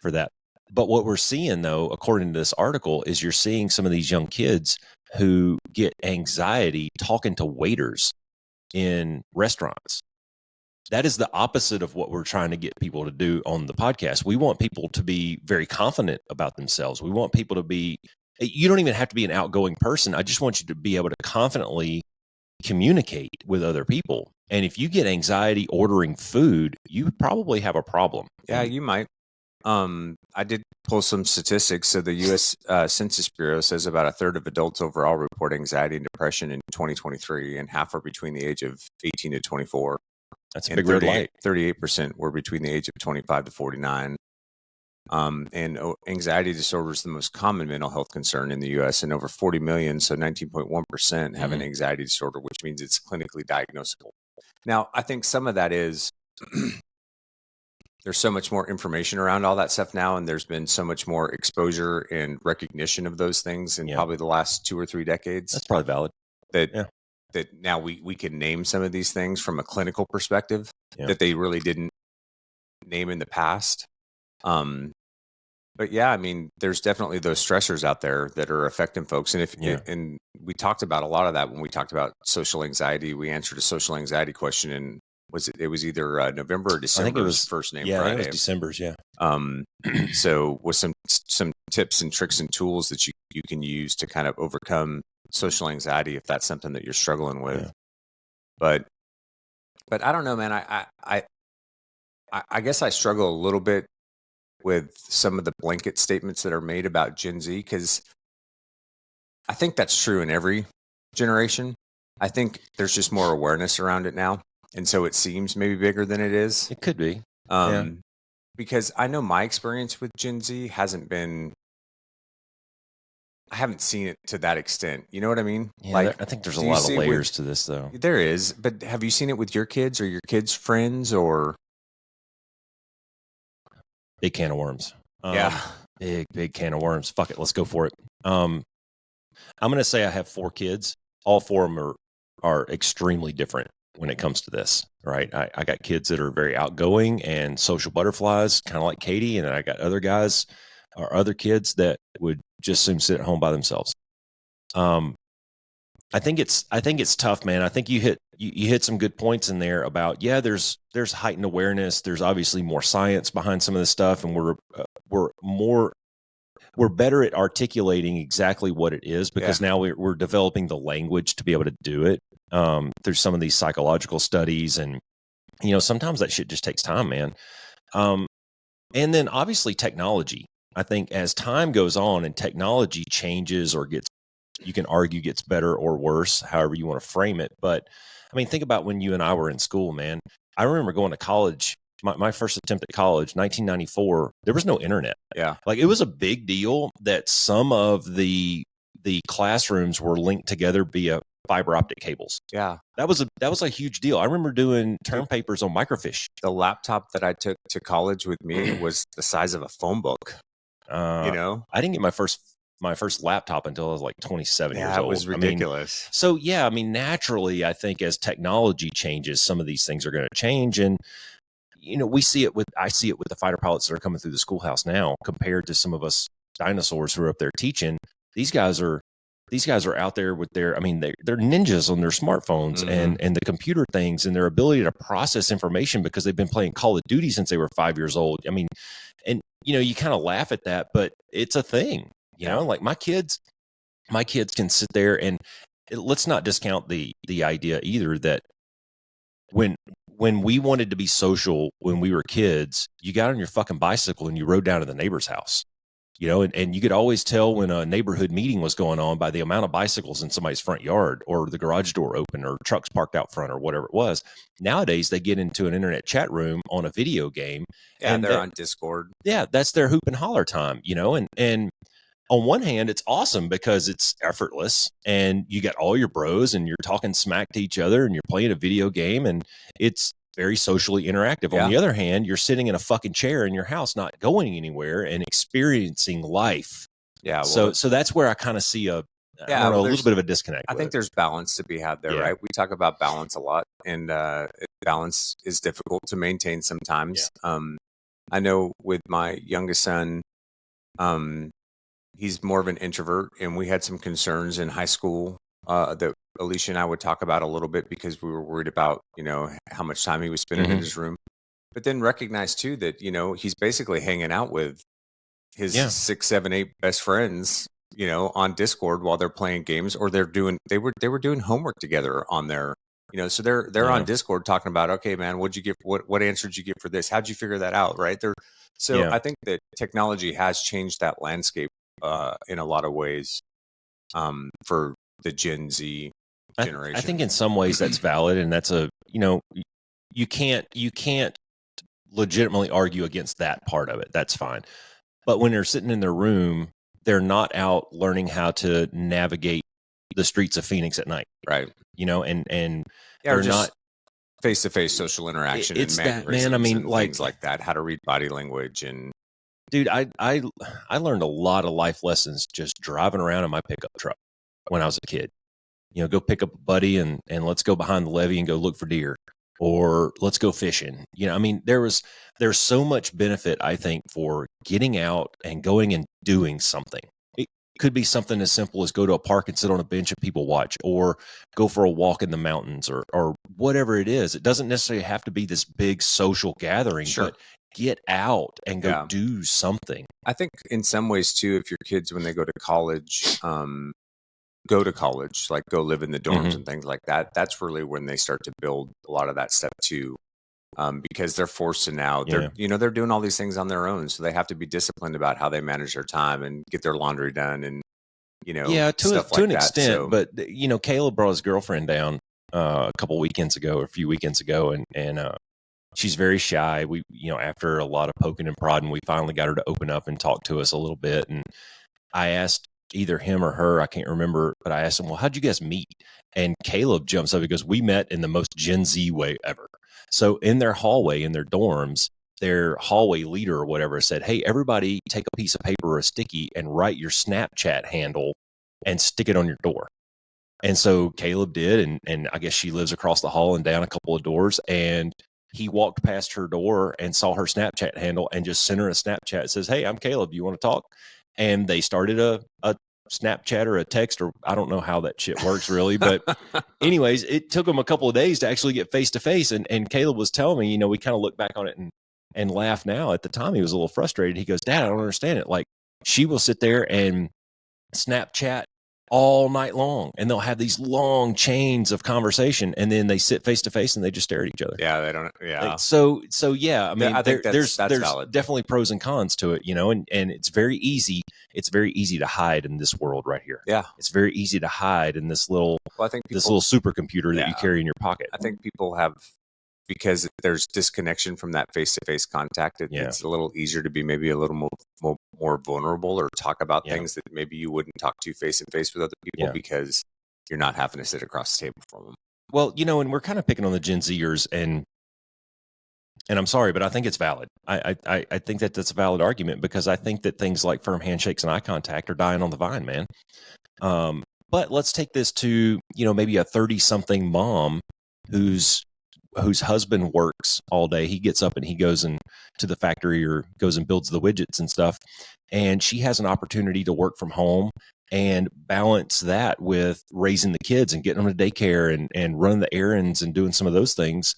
for that. But what we're seeing, though, according to this article, is you're seeing some of these young kids who get anxiety talking to waiters in restaurants. That is the opposite of what we're trying to get people to do on the podcast. We want people to be very confident about themselves. We want people to be, you don't even have to be an outgoing person. I just want you to be able to confidently communicate with other people. And if you get anxiety ordering food, you probably have a problem. Yeah, you might. I did pull some statistics. So the U.S. Census Bureau says about a third of adults overall report anxiety and depression in 2023, and half are between the age of 18 to 24. That's a big red light. 38% were between the age of 25 to 49. And anxiety disorder is the most common mental health concern in the U.S. and over 40 million, so 19.1% have an anxiety disorder, which means it's clinically diagnosable. Now, I think some of that is there's so much more information around all that stuff now, and there's been so much more exposure and recognition of those things in probably the last 2 or 3 decades. That's probably valid. That now we can name some of these things from a clinical perspective that they really didn't name in the past. But yeah, I mean, there's definitely those stressors out there that are affecting folks. And and we talked about a lot of that when we talked about social anxiety. We answered a social anxiety question, and it was either November or December. I think it was first name. Yeah, Friday. I think it was December's. Yeah. So with some tips and tricks and tools that you can use to kind of overcome social anxiety if that's something that you're struggling with. But I don't know, man. I guess I struggle a little bit with some of the blanket statements that are made about Gen Z, because I think that's true in every generation. I think there's just more awareness around it now, and so it seems maybe bigger than it is. It could be. Because I know my experience with Gen Z hasn't been. I haven't seen it to that extent. You know what I mean? Yeah, I think there's a lot of layers to this, though. There is, but have you seen it with your kids or your kids' friends or? Big can of worms. Yeah. Big can of worms. Fuck it. Let's go for it. I'm going to say I have 4 kids. All 4 of them are extremely different when it comes to this, right? I got kids that are very outgoing and social butterflies, kind of like Katie. And I got other guys or other kids that would just soon sit at home by themselves. I think it's tough, man. I think you hit some good points in there about, yeah, there's heightened awareness. There's obviously more science behind some of this stuff, and we're better at articulating exactly what it is, because now we're developing the language to be able to do it. There's some of these psychological studies, and sometimes that shit just takes time, man. And then obviously technology. I think as time goes on and technology changes or you can argue gets better or worse, however you want to frame it. But I mean, think about when you and I were in school, man. I remember going to college. My first attempt at college, 1994, there was no internet. Yeah. Like, it was a big deal that some of the classrooms were linked together via fiber optic cables. Yeah. That was a huge deal. I remember doing term papers on microfiche. The laptop that I took to college with me was the size of a phone book. I didn't get my first laptop until I was like 27 years old. Yeah, it was ridiculous. I mean, naturally, I think as technology changes, some of these things are going to change. And, I see it with the fighter pilots that are coming through the schoolhouse now, compared to some of us dinosaurs who are up there teaching. These guys are out there with they're ninjas on their smartphones and the computer things, and their ability to process information because they've been playing Call of Duty since they were 5 years old. I mean, and, you kind of laugh at that, but it's a thing. Like my kids can sit there, and let's not discount the idea either that when we wanted to be social when we were kids, you got on your fucking bicycle and you rode down to the neighbor's house, and you could always tell when a neighborhood meeting was going on by the amount of bicycles in somebody's front yard, or the garage door open, or trucks parked out front, or whatever it was. Nowadays, they get into an internet chat room on a video game. Yeah, and they're on Discord. Yeah, that's their hoop and holler time, and on one hand, it's awesome because it's effortless, and you got all your bros and you're talking smack to each other and you're playing a video game, and it's very socially interactive. Yeah. On the other hand, you're sitting in a fucking chair in your house, not going anywhere and experiencing life. Yeah. Well, so that's where I kind of see a little bit of a disconnect. I think there's balance to be had there, right? We talk about balance a lot, and balance is difficult to maintain sometimes. Yeah. I know with my youngest son, he's more of an introvert, and we had some concerns in high school that Alicia and I would talk about a little bit, because we were worried about, how much time he was spending in his room. But then recognize too that, he's basically hanging out with his 6, 7, 8 best friends, on Discord while they're playing games, or they were doing homework together on their, so they're on Discord talking about, okay, man, what'd you get? What answer did you get for this? How'd you figure that out? Right there. So I think that technology has changed that landscape in a lot of ways for the Gen Z generation. I think in some ways that's valid, and that's you can't legitimately argue against that part of it. That's fine. But when they're sitting in their room, they're not out learning how to navigate the streets of Phoenix at night. Right. And they're not face-to-face social interaction. It's that, man. I mean, things like that, how to read body language. And dude, I learned a lot of life lessons just driving around in my pickup truck when I was a kid. Go pick up a buddy and let's go behind the levee and go look for deer, or let's go fishing. There's so much benefit, I think, for getting out and going and doing something. It could be something as simple as go to a park and sit on a bench and people watch, or go for a walk in the mountains, or whatever it is. It doesn't necessarily have to be this big social gathering, but get out and go do something. I think in some ways too, if your kids, when they go to college, like go live in the dorms and things like that, that's really when they start to build a lot of that stuff too. Because they're forced to now, they're doing all these things on their own. So they have to be disciplined about how they manage their time and get their laundry done, and, to an extent. So, but, Caleb brought his girlfriend down a few weekends ago, and she's very shy. We, after a lot of poking and prodding, we finally got her to open up and talk to us a little bit. And I asked either him or her, I can't remember, but I asked him, well, how'd you guys meet? And Caleb jumps up and goes, we met in the most Gen Z way ever. So in their hallway, in their dorms, their hallway leader or whatever said, hey, everybody take a piece of paper or a sticky and write your Snapchat handle and stick it on your door. And so Caleb did, and I guess she lives across the hall and down a couple of doors, and he walked past her door and saw her Snapchat handle and just sent her a Snapchat that says, hey, I'm Caleb, you want to talk? And they started a Snapchat or a text, or I don't know how that shit works really, but anyways, it took them a couple of days to actually get face to face. And Caleb was telling me, we kind of look back on it and laugh now. At the time, he was a little frustrated. He goes, Dad, I don't understand it. Like, she will sit there and Snapchat all night long, and they'll have these long chains of conversation, and then they sit face to face and they just stare at each other. Yeah, they don't. Yeah. So yeah, I mean, I think there's valid. definitely pros and cons to it, and it's very easy. It's very easy to hide in this world right here. Yeah, it's very easy to hide in this little. Well, I think this little supercomputer that you carry in your pocket. I think people have, because there's disconnection from that face-to-face contact. It's a little easier to be maybe a little more vulnerable, or talk about things that maybe you wouldn't talk to face-to-face with other people because you're not having to sit across the table from them. Well, and we're kind of picking on the Gen Zers, and I'm sorry, but I think it's valid. I think that's a valid argument, because I think that things like firm handshakes and eye contact are dying on the vine, man. But let's take this to, maybe a 30-something mom whose husband works all day. He gets up and he goes to the factory or goes and builds the widgets and stuff. And she has an opportunity to work from home and balance that with raising the kids and getting them to daycare and running the errands and doing some of those things.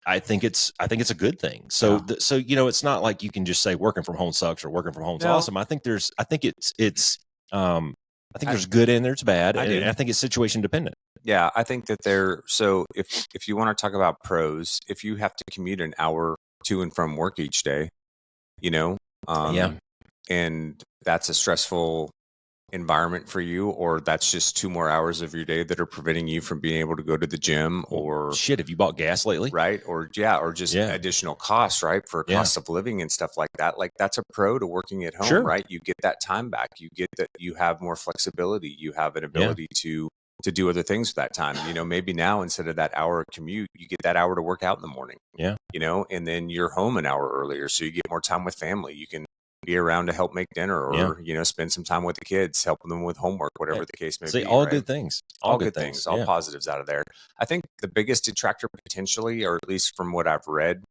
I think it's a good thing. So, it's not like you can just say working from home sucks or working from home is awesome. I think there's good and there's bad. And I think it's situation dependent. Yeah, I think that so if you want to talk about pros, if you have to commute an hour to and from work each day, and that's a stressful environment for you, or that's just 2 more hours of your day that are preventing you from being able to go to the gym, or shit, have you bought gas lately? Right. Or just additional costs, right? For cost of living and stuff like that. Like, that's a pro to working at home, right? You get that time back. You get that you have more flexibility. You have an ability to do other things with that time. Maybe now, instead of that hour commute, you get that hour to work out in the morning. Yeah. And then you're home an hour earlier, so you get more time with family. You can be around to help make dinner, or spend some time with the kids, helping them with homework, whatever the case may be. All good things. All good things. All positives out of there. I think the biggest detractor potentially, or at least from what I've read,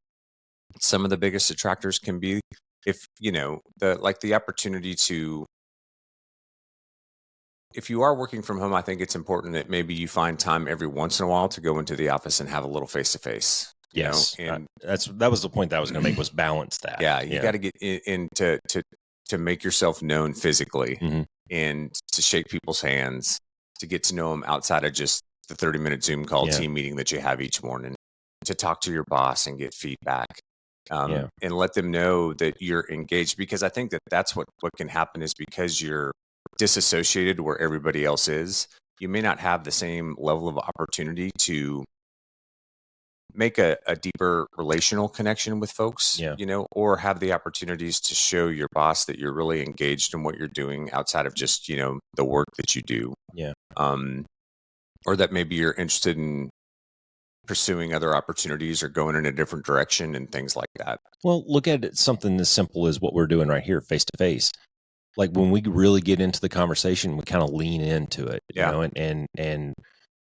some of the biggest detractors can be if the opportunity to. If you are working from home, I think it's important that maybe you find time every once in a while to go into the office and have a little face to face. Yes, and that was the point that I was going to make, was balance that. Yeah, you got to get in to make yourself known physically, and to shake people's hands, to get to know them outside of just the 30-minute Zoom call team meeting that you have each morning, to talk to your boss and get feedback, and let them know that you're engaged. Because I think that's what can happen, is because you're disassociated where everybody else is, you may not have the same level of opportunity to make a deeper relational connection with folks, or have the opportunities to show your boss that you're really engaged in what you're doing outside of just, the work that you do. Yeah. Or that maybe you're interested in pursuing other opportunities or going in a different direction and things like that. Well, look at it, something as simple as what we're doing right here, face to face. Like, when we really get into the conversation, we kind of lean into it, and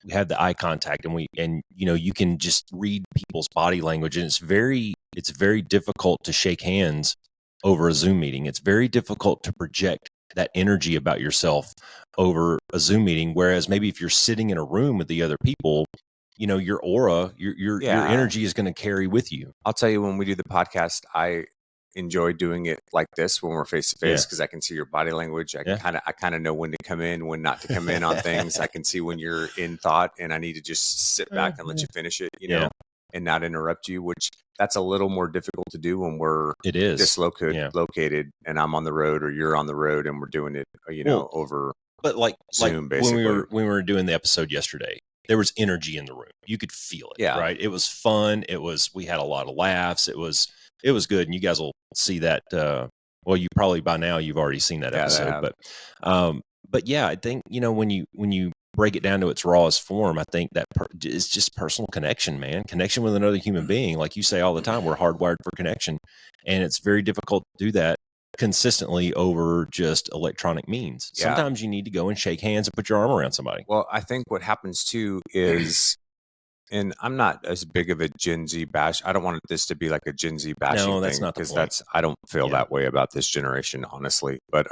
we have the eye contact, and you can just read people's body language, and it's very difficult to shake hands over a Zoom meeting. It's very difficult to project that energy about yourself over a Zoom meeting. Whereas maybe if you're sitting in a room with the other people, your aura, your energy is going to carry with you. I'll tell you, when we do the podcast, I enjoy doing it like this when we're face to face, because I can see your body language. I kind of know when to come in, when not to come in on things. I can see when you're in thought and I need to just sit back and let you finish it, and not interrupt you, which that's a little more difficult to do when we're dislocated and I'm on the road or you're on the road and we're doing it, over Zoom, basically. When we were doing the episode yesterday, there was energy in the room. You could feel it, right? It was fun. We had a lot of laughs. It was good, and you guys will see that. Well, you probably by now you've already seen that episode, but yeah, I think when you break it down to its rawest form, I think that it's just personal connection, man. Connection with another human being. Like you say all the time, we're hardwired for connection. And it's very difficult to do that consistently over just electronic means. Yeah. Sometimes you need to go and shake hands and put your arm around somebody. Well, I think what happens too is, and I'm not as big of a Gen Z bash. I don't want this to be like a Gen Z bashing No, that's thing, not the because point. I don't feel that way about this generation, honestly. But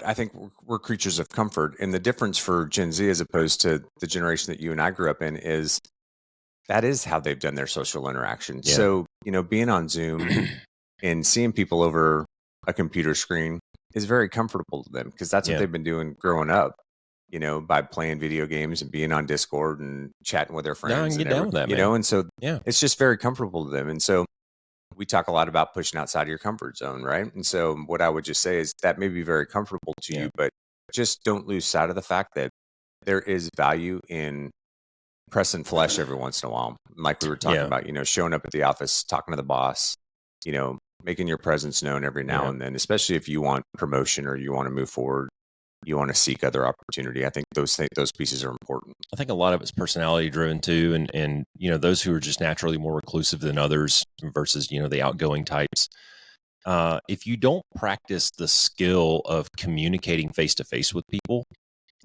I think we're creatures of comfort, and the difference for Gen Z as opposed to the generation that you and I grew up in is that is how they've done their social interaction. Yeah. So, being on Zoom and seeing people over a computer screen is very comfortable to them, because that's what they've been doing growing up, by playing video games and being on Discord and chatting with their friends. No, I can get down with that, man. And so it's just very comfortable to them. And so we talk a lot about pushing outside of your comfort zone, right? And so what I would just say is that may be very comfortable to you, but just don't lose sight of the fact that there is value in pressing flesh every once in a while. Like we were talking about, showing up at the office, talking to the boss, making your presence known every now and then, especially if you want promotion or you want to move forward, you want to seek other opportunity. I think those pieces are important. I think a lot of it's personality driven too. And those who are just naturally more reclusive than others versus, the outgoing types. If you don't practice the skill of communicating face to face with people,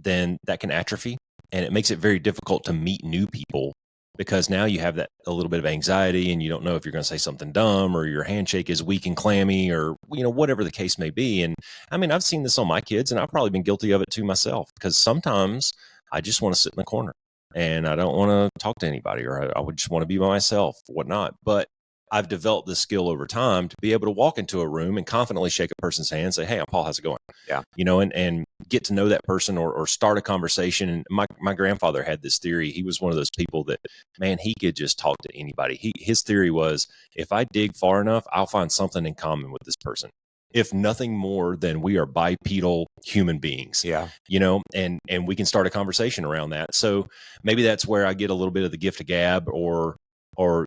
then that can atrophy, and it makes it very difficult to meet new people, because now you have that a little bit of anxiety, and you don't know if you're going to say something dumb, or your handshake is weak and clammy, or whatever the case may be. And I mean, I've seen this on my kids, and I've probably been guilty of it too myself, because sometimes I just want to sit in the corner and I don't want to talk to anybody, or I would just want to be by myself, whatnot. But I've developed this skill over time to be able to walk into a room and confidently shake a person's hand and say, "Hey, I'm Paul, how's it going?" Yeah. And get to know that person, or start a conversation. And my grandfather had this theory. He was one of those people that, man, he could just talk to anybody. His theory was, if I dig far enough, I'll find something in common with this person. If nothing more than we are bipedal human beings. Yeah. And we can start a conversation around that. So maybe that's where I get a little bit of the gift of gab, or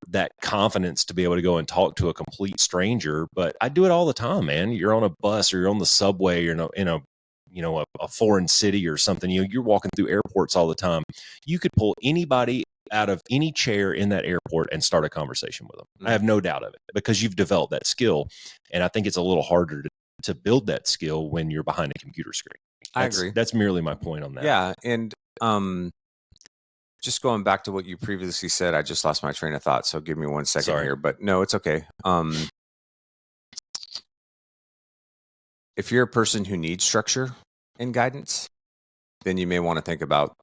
that confidence to be able to go and talk to a complete stranger. But I do it all the time, man. You're on a bus, or you're on the subway, or in a foreign city or something. You're walking through airports all the time. You could pull anybody out of any chair in that airport and start a conversation with them. I have no doubt of it, because you've developed that skill. And I think it's a little harder to build that skill when you're behind a computer screen. I agree. That's merely my point on that. Yeah. And just going back to what you previously said, I just lost my train of thought. So give me 1 second here, but no, it's okay. If you're a person who needs structure and guidance, then you may want to think about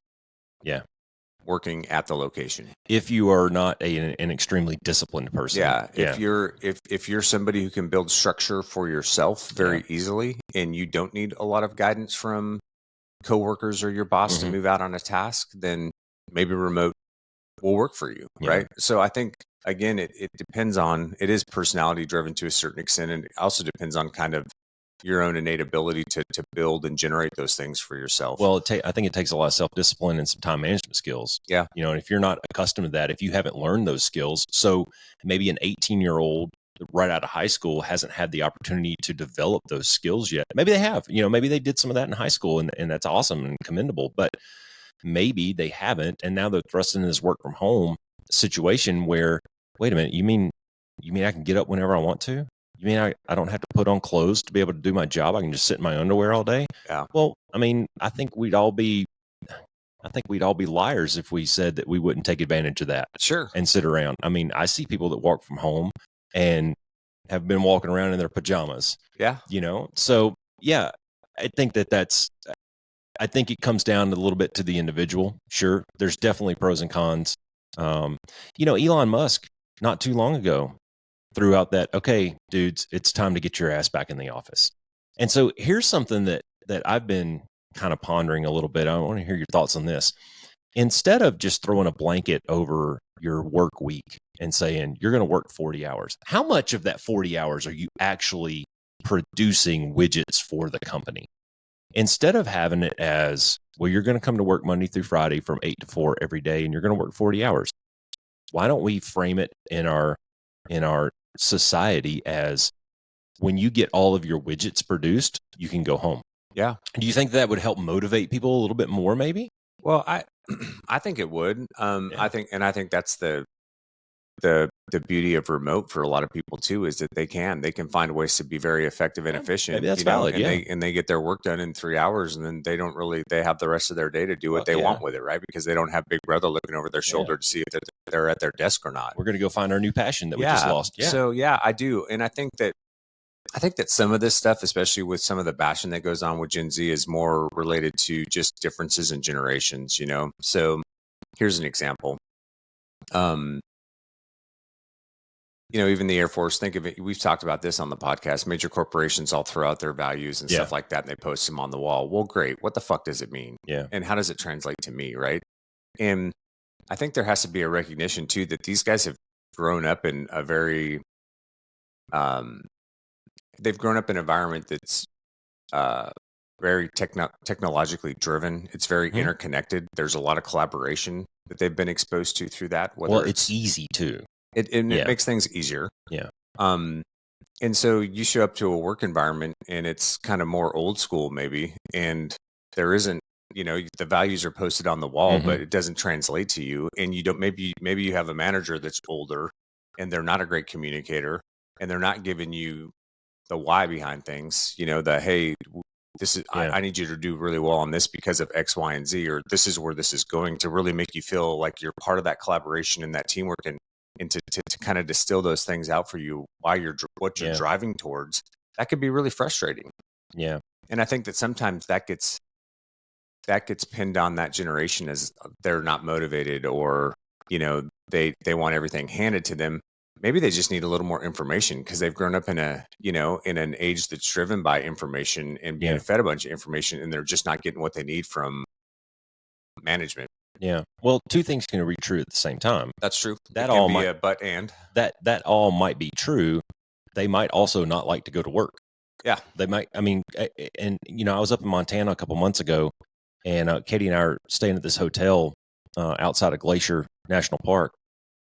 working at the location. If you are not an extremely disciplined person. If you're somebody who can build structure for yourself very easily, and you don't need a lot of guidance from coworkers or your boss to move out on a task, then maybe remote will work for you, right? So I think, again, it depends on, it is personality driven to a certain extent, and it also depends on kind of your own innate ability to build and generate those things for yourself. Well, I think it takes a lot of self-discipline and some time management skills. Yeah. And if you're not accustomed to that, if you haven't learned those skills, so maybe an 18-year-old right out of high school hasn't had the opportunity to develop those skills yet. Maybe they have, maybe they did some of that in high school, and that's awesome and commendable, but maybe they haven't. And now they're thrust into this work from home situation where, wait a minute, you mean I can get up whenever I want to? You mean I don't have to put on clothes to be able to do my job? I can just sit in my underwear all day? Yeah. Well, I mean, I think we'd all be liars if we said that we wouldn't take advantage of that. Sure. And sit around. I mean, I see people that work from home and have been walking around in their pajamas. Yeah. So yeah, I think I think it comes down a little bit to the individual. Sure. There's definitely pros and cons. Elon Musk, not too long ago, threw out that, okay, dudes, it's time to get your ass back in the office. And so here's something that I've been kind of pondering a little bit. I want to hear your thoughts on this. Instead of just throwing a blanket over your work week and saying you're going to work 40 hours, how much of that 40 hours are you actually producing widgets for the company? Instead of having it as, well, you're going to come to work Monday through Friday from 8 to 4 every day, and you're going to work 40 hours. Why don't we frame it in our society as, when you get all of your widgets produced, you can go home. Yeah. Do you think that would help motivate people a little bit more, maybe? Well, I think it would. I think that's the beauty of remote for a lot of people too, is that they can find ways to be very effective and efficient, maybe that's valid, and they get their work done in 3 hours, and then they have the rest of their day to do what they want with it, right? Because they don't have Big Brother looking over their shoulder to see if they're at their desk or not. We're going to go find our new passion that we just lost. Yeah. So I do, and I think that some of this stuff, especially with some of the bashing that goes on with Gen Z, is more related to just differences in generations. So here's an example. Even the Air Force, think of it. We've talked about this on the podcast. Major corporations all throw out their values and stuff like that, and they post them on the wall. Well, great. What the fuck does it mean? Yeah. And how does it translate to me, right? And I think there has to be a recognition, too, that these guys have grown up in a very, they've grown up in an environment that's very technologically driven. It's very interconnected. There's a lot of collaboration that they've been exposed to through that. Well, it's easy, too. It makes things easier. Yeah. And so you show up to a work environment and it's kind of more old school maybe, and there isn't, the values are posted on the wall, but it doesn't translate to you. And you don't, maybe you have a manager that's older and they're not a great communicator, and they're not giving you the why behind things, hey, this is, I need you to do really well on this because of X, Y, and Z, or this is where this is going, to really make you feel like you're part of that collaboration and that teamwork, and to kind of distill those things out for you while what you're driving towards. That could be really frustrating. Yeah. And I think that sometimes that gets pinned on that generation as they're not motivated, or, they want everything handed to them. Maybe they just need a little more information because they've grown up in in an age that's driven by information and being fed a bunch of information, and they're just not getting what they need from management. Yeah. Well, two things can be true at the same time. That's true. That all might, a but and that all might be true. They might also not like to go to work. Yeah. They might. I mean, and I was up in Montana a couple months ago, and Katie and I are staying at this hotel outside of Glacier National Park.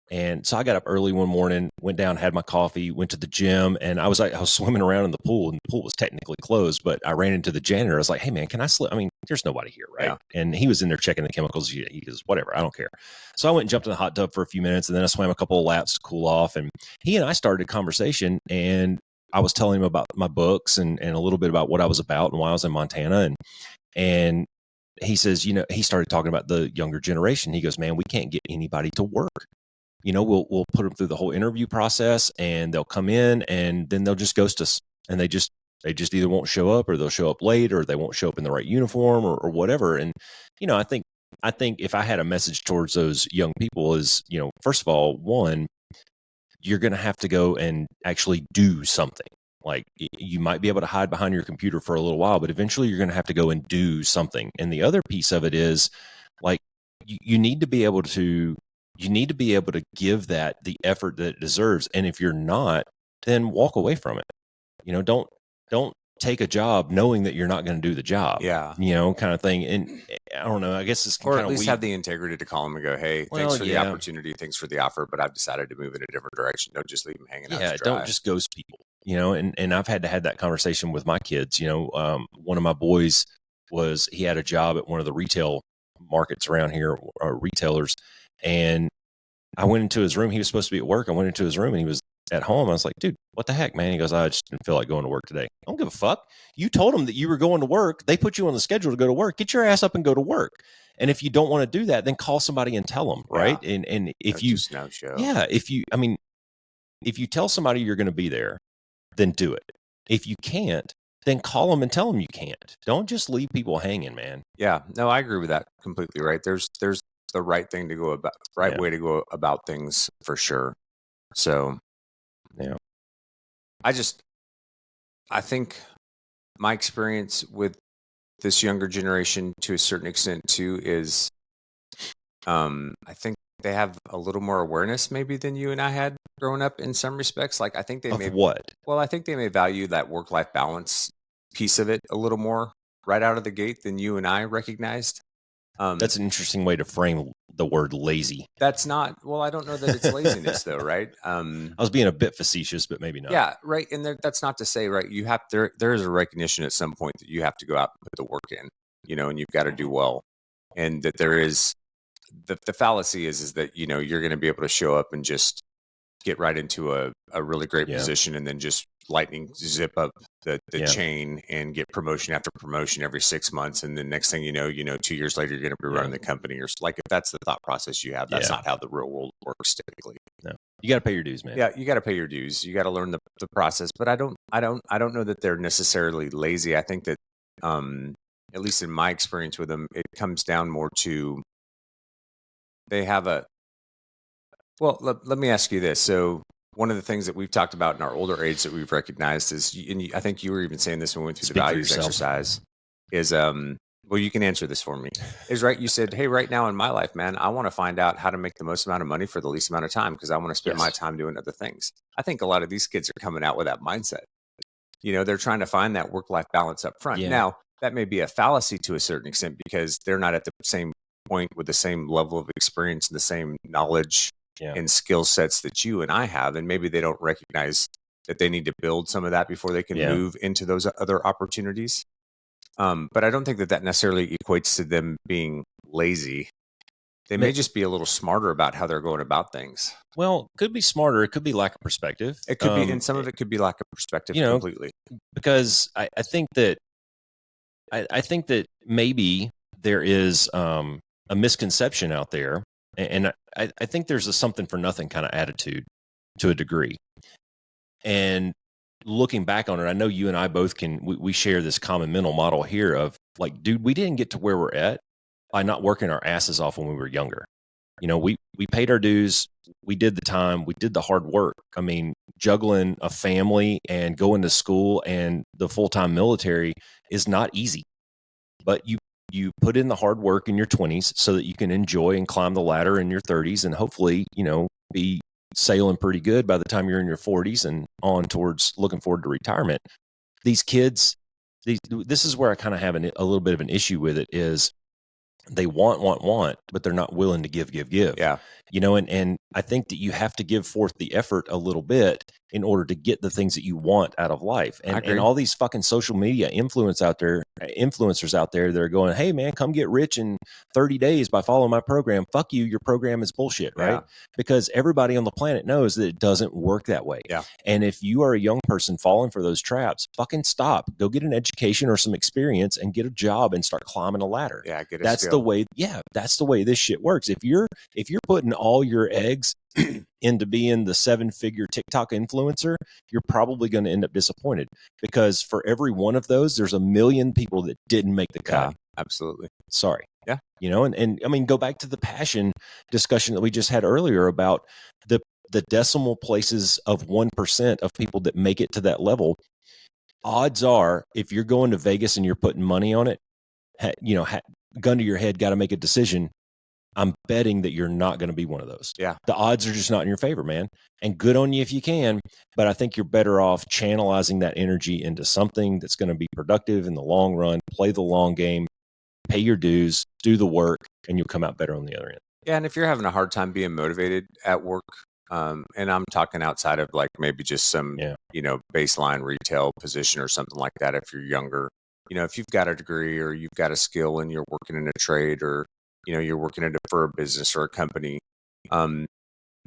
And so I got up early one morning, went down, had my coffee, went to the gym, and I was swimming around in the pool, and the pool was technically closed, but I ran into the janitor. I was like, "Hey man, can I slip?" I mean, there's nobody here, right? Yeah. And he was in there checking the chemicals. He goes, "Whatever, I don't care." So I went and jumped in the hot tub for a few minutes, and then I swam a couple of laps to cool off. And he and I started a conversation, and I was telling him about my books and a little bit about what I was about and why I was in Montana. And he says, he started talking about the younger generation. He goes, "Man, we can't get anybody to work. We'll put them through the whole interview process, and they'll come in, and then they'll just ghost us, and they just either won't show up, or they'll show up late, or they won't show up in the right uniform, or whatever." And I think if I had a message towards those young people is, first of all, one, you're going to have to go and actually do something. Like, you might be able to hide behind your computer for a little while, but eventually you're going to have to go and do something. And the other piece of it is, like, you need to be able to give that the effort that it deserves. And if you're not, then walk away from it. Don't take a job knowing that you're not going to do the job. Yeah. Kind of thing. And I don't know, I guess it's or at least have the integrity to call them and go, "Hey, thanks for the opportunity. Thanks for the offer, but I've decided to move in a different direction." Don't just leave them hanging out. Yeah. Don't just ghost people, and I've had to have that conversation with my kids. One of my boys he had a job at one of the retail markets around here, retailers. And I went into his room. He was supposed to be at work. I went into his room and he was at home. I was like, "Dude, what the heck, man?" He goes, "I just didn't feel like going to work today." I don't give a fuck. You told them that you were going to work. They put you on the schedule to go to work. Get your ass up and go to work. And if you don't want to do that, then call somebody and tell them, right? Yeah. And if you, just no show. Yeah, if you tell somebody you're going to be there, then do it. If you can't, then call them and tell them you can't. Don't just leave people hanging, man. Yeah, no, I agree with that completely. Right? There's the right thing to go about, way to go about things for sure. So, yeah, I think my experience with this younger generation to a certain extent too is, I think they have a little more awareness maybe than you and I had growing up in some respects. Like, I think they may what? Well, I think they may value that work-life balance piece of it a little more right out of the gate than you and I recognized. That's an interesting way to frame the word lazy. That's not, well, I don't know that it's laziness though, right? I was being a bit facetious, but maybe not. Yeah, right. And that's not to say, right, you have, there is a recognition at some point that you have to go out and put the work in, and you've got to do well. And that there is, the fallacy is that, you're going to be able to show up and just get right into a really great position and then just lightning zip up the chain and get promotion after promotion every 6 months. And then next thing you know, 2 years later, you're going to be running the company. Or like, if that's the thought process you have, that's not how the real world works typically. No, you got to pay your dues, man. Yeah. You got to pay your dues. You got to learn the process, but I don't know that they're necessarily lazy. I think that, at least in my experience with them, it comes down more to, they have well, let me ask you this. So one of the things that we've talked about in our older age that we've recognized is, and I think you were even saying this when we went through the values exercise, is, well, you can answer this for me, is right. You said, hey, right now in my life, man, I want to find out how to make the most amount of money for the least amount of time because I want to spend my time doing other things. I think a lot of these kids are coming out with that mindset. They're trying to find that work-life balance up front. Yeah. Now, that may be a fallacy to a certain extent because they're not at the same point with the same level of experience and the same knowledge and skill sets that you and I have. And maybe they don't recognize that they need to build some of that before they can move into those other opportunities. But I don't think that necessarily equates to them being lazy. They may just be a little smarter about how they're going about things. Well, could be smarter. It could be lack of perspective. It could be, and some of it could be lack of perspective completely. Because I think that maybe there is a misconception out there, and I think there's a something for nothing kind of attitude to a degree. And looking back on it, I know you and I both we share this common mental model here of like, dude, we didn't get to where we're at by not working our asses off when we were younger. We paid our dues, we did the time, we did the hard work. I mean, juggling a family and going to school and the full-time military is not easy. But you put in the hard work in your 20s so that you can enjoy and climb the ladder in your 30s and hopefully, be sailing pretty good by the time you're in your 40s and on towards looking forward to retirement. These kids, this is where I kind of have a little bit of an issue with it is they want, but they're not willing to give. Yeah. And I think that you have to give forth the effort a little bit in order to get the things that you want out of life. And all these fucking social media influencers out there that are going, hey man, come get rich in 30 days by following my program. Fuck you. Your program is bullshit, right? Yeah. Because everybody on the planet knows that it doesn't work that way. Yeah. And if you are a young person falling for those traps, fucking stop, go get an education or some experience and get a job and start climbing a ladder. Yeah. That's the way this shit works. If you're putting all your eggs into being the 7-figure TikTok influencer, you're probably going to end up disappointed because for every one of those, there's a million people that didn't make the cut. Yeah, absolutely. Sorry. Yeah. And I mean, go back to the passion discussion that we just had earlier about the decimal places of 1% of people that make it to that level. Odds are, if you're going to Vegas and you're putting money on it, gun to your head, got to make a decision. I'm betting that you're not going to be one of those. Yeah. The odds are just not in your favor, man. And good on you if you can, but I think you're better off channelizing that energy into something that's going to be productive in the long run, play the long game, pay your dues, do the work, and you'll come out better on the other end. Yeah. And if you're having a hard time being motivated at work, and I'm talking outside of like maybe just some, baseline retail position or something like that. If you're younger, if you've got a degree or you've got a skill and you're working in a trade or, you're working for a business or a company.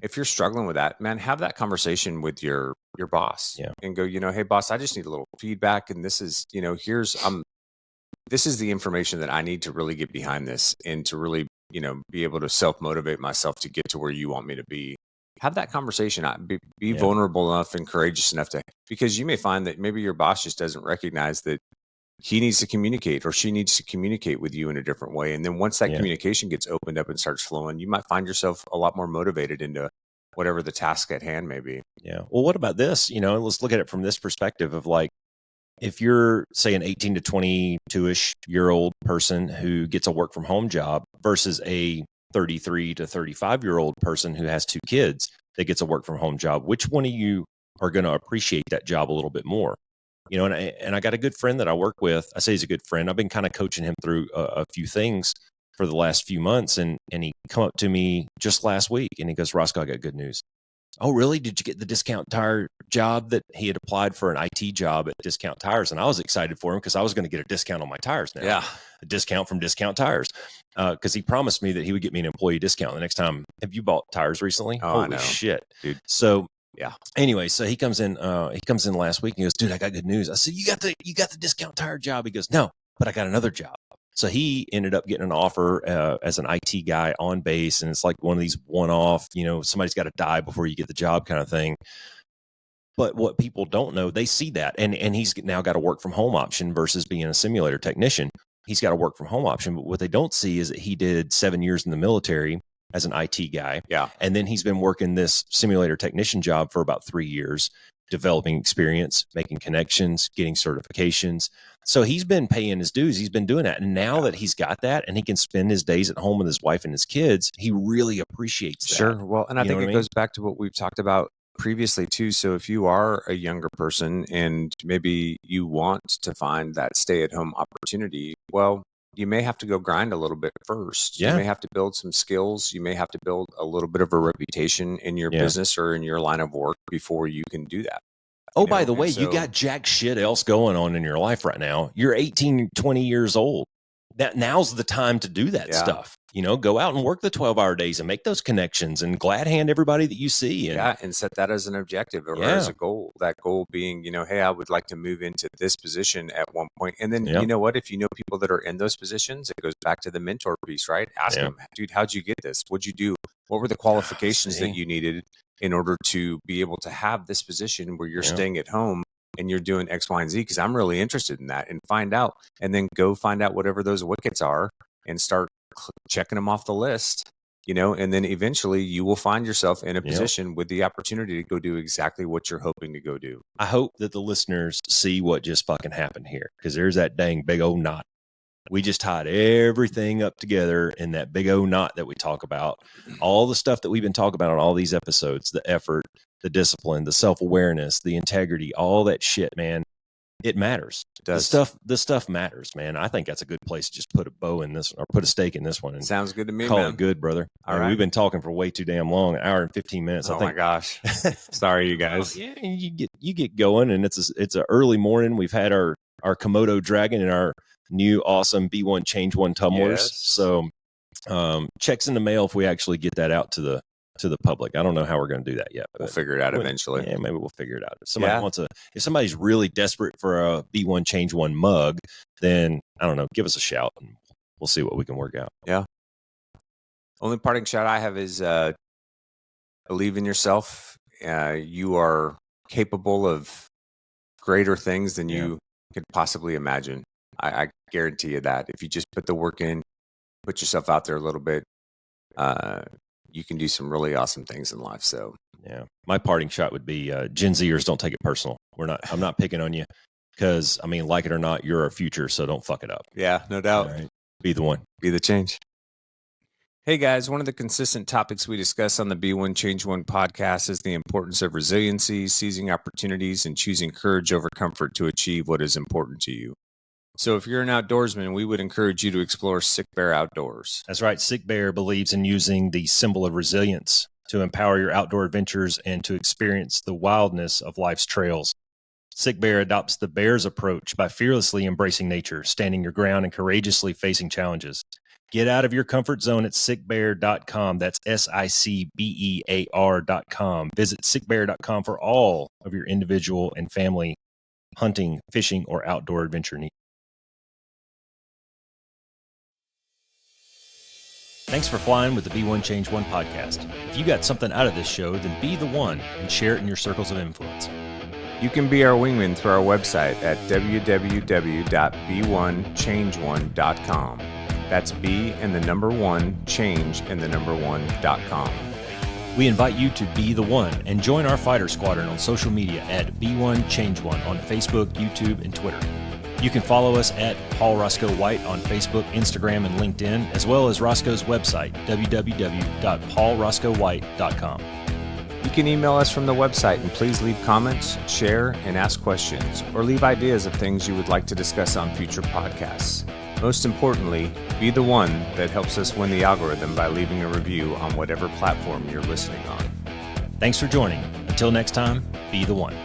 If you're struggling with that, man, have that conversation with your boss and go, hey boss, I just need a little feedback. And this is, this is the information that I need to really get behind this and to really, be able to self-motivate myself to get to where you want me to be. Have that conversation. Be vulnerable enough and courageous enough because you may find that maybe your boss just doesn't recognize that he needs to communicate or she needs to communicate with you in a different way. And then once that communication gets opened up and starts flowing, you might find yourself a lot more motivated into whatever the task at hand may be. Yeah. Well, what about this? Let's look at it from this perspective of like, if you're say an 18 to 22-ish year old person who gets a work from home job versus a 33 to 35-year-old person who has 2 kids that gets a work from home job, which one of you are going to appreciate that job a little bit more? And I got a good friend that I work with. I say he's a good friend. I've been kind of coaching him through a few things for the last few months. And he come up to me just last week and he goes, Roscoe, I got good news. Oh, really? Did you get the Discount Tire job? That he had applied for an IT job at Discount Tires. And I was excited for him because I was going to get a discount on my tires now. Yeah. A discount from Discount Tires. Because he promised me that he would get me an employee discount the next time. Have you bought tires recently? Oh, Holy I know. shit. Dude. So yeah. Anyway, so he comes in last week and he goes, dude, I got good news. I said, you got the Discount Tire job? He goes, no, but I got another job. So he ended up getting an offer as an IT guy on base. And it's like one of these one-off, somebody's got to die before you get the job kind of thing. But what people don't know, they see that. And he's now got a work from home option versus being a simulator technician. He's got a work from home option. But what they don't see is that he did 7 years in the military as an IT guy. Yeah. And then he's been working this simulator technician job for about 3 years, developing experience, making connections, getting certifications. So he's been paying his dues. He's been doing that. And now that he's got that and he can spend his days at home with his wife and his kids, he really appreciates that. Sure. Well, and I think it goes back to what we've talked about previously too. So if you are a younger person and maybe you want to find that stay-at-home opportunity, well, you may have to go grind a little bit first. Yeah. You may have to build some skills. You may have to build a little bit of a reputation in your business or in your line of work before you can do that. Oh, by the way, you got jack shit else going on in your life right now. You're 18, 20 years old. Now's the time to do that stuff. Go out and work the 12-hour days and make those connections and glad hand everybody that you see. And set that as an objective or as a goal. That goal being, hey, I would like to move into this position at one point. And then, you know what? If you know people that are in those positions, it goes back to the mentor piece, right? Ask them, dude, how'd you get this? What'd you do? What were the qualifications that you needed in order to be able to have this position where you're staying at home and you're doing X, Y, and Z? Because I'm really interested in that, and find out, and then go find out whatever those wickets are and start checking them off the list, and then eventually you will find yourself in a position with the opportunity to go do exactly what you're hoping to go do. I hope that the listeners see what just fucking happened here, because there's that dang big old knot. We just tied everything up together in that big old knot that we talk about. All the stuff that we've been talking about on all these episodes, the effort, the discipline, the self-awareness, the integrity, all that shit, man. It matters. It does. The stuff matters, man. I think that's a good place to just put a bow in this, or put a stake in this one. And sounds good to me, call man. it good, brother. All right. We've been talking for way too damn long, an hour and 15 minutes. Oh my gosh. Sorry, you guys. You get going, and it's an early morning. We've had our Komodo dragon and our new awesome B1 Change One tumblers. Yes. So checks in the mail if we actually get that out to the public. I don't know how we're going to do that yet. We'll figure it out eventually. Yeah, maybe we'll figure it out. If somebody's really desperate for a B1 Change One mug, then I don't know, give us a shout and we'll see what we can work out. Yeah. Only parting shot I have is believe in yourself. You are capable of greater things than you could possibly imagine. I guarantee you that. If you just put the work in, put yourself out there a little bit, you can do some really awesome things in life. So yeah, my parting shot would be Gen Zers, don't take it personal. I'm not picking on you, because like it or not, you're our future. So don't fuck it up. Yeah, no doubt. All right. Be the one. Be the change. Hey guys, one of the consistent topics we discuss on the B1 Change One podcast is the importance of resiliency, seizing opportunities, and choosing courage over comfort to achieve what is important to you. So if you're an outdoorsman, we would encourage you to explore Sick Bear Outdoors. That's right. Sick Bear believes in using the symbol of resilience to empower your outdoor adventures and to experience the wildness of life's trails. Sick Bear adopts the bear's approach by fearlessly embracing nature, standing your ground, and courageously facing challenges. Get out of your comfort zone at sickbear.com. That's SICBEAR.com. Visit sickbear.com for all of your individual and family hunting, fishing, or outdoor adventure needs. Thanks for flying with the B1 Change One podcast. If you got something out of this show, then be the one and share it in your circles of influence. You can be our wingman through our website at www.b1change1.com. That's B and the number 1, change and the number 1.com. We invite you to be the one and join our fighter squadron on social media at B1 Change One on Facebook, YouTube, and Twitter. You can follow us at Paul Roscoe White on Facebook, Instagram, and LinkedIn, as well as Roscoe's website, www.paulroscoewhite.com. You can email us from the website, and please leave comments, share, and ask questions, or leave ideas of things you would like to discuss on future podcasts. Most importantly, be the one that helps us win the algorithm by leaving a review on whatever platform you're listening on. Thanks for joining. Until next time, be the one.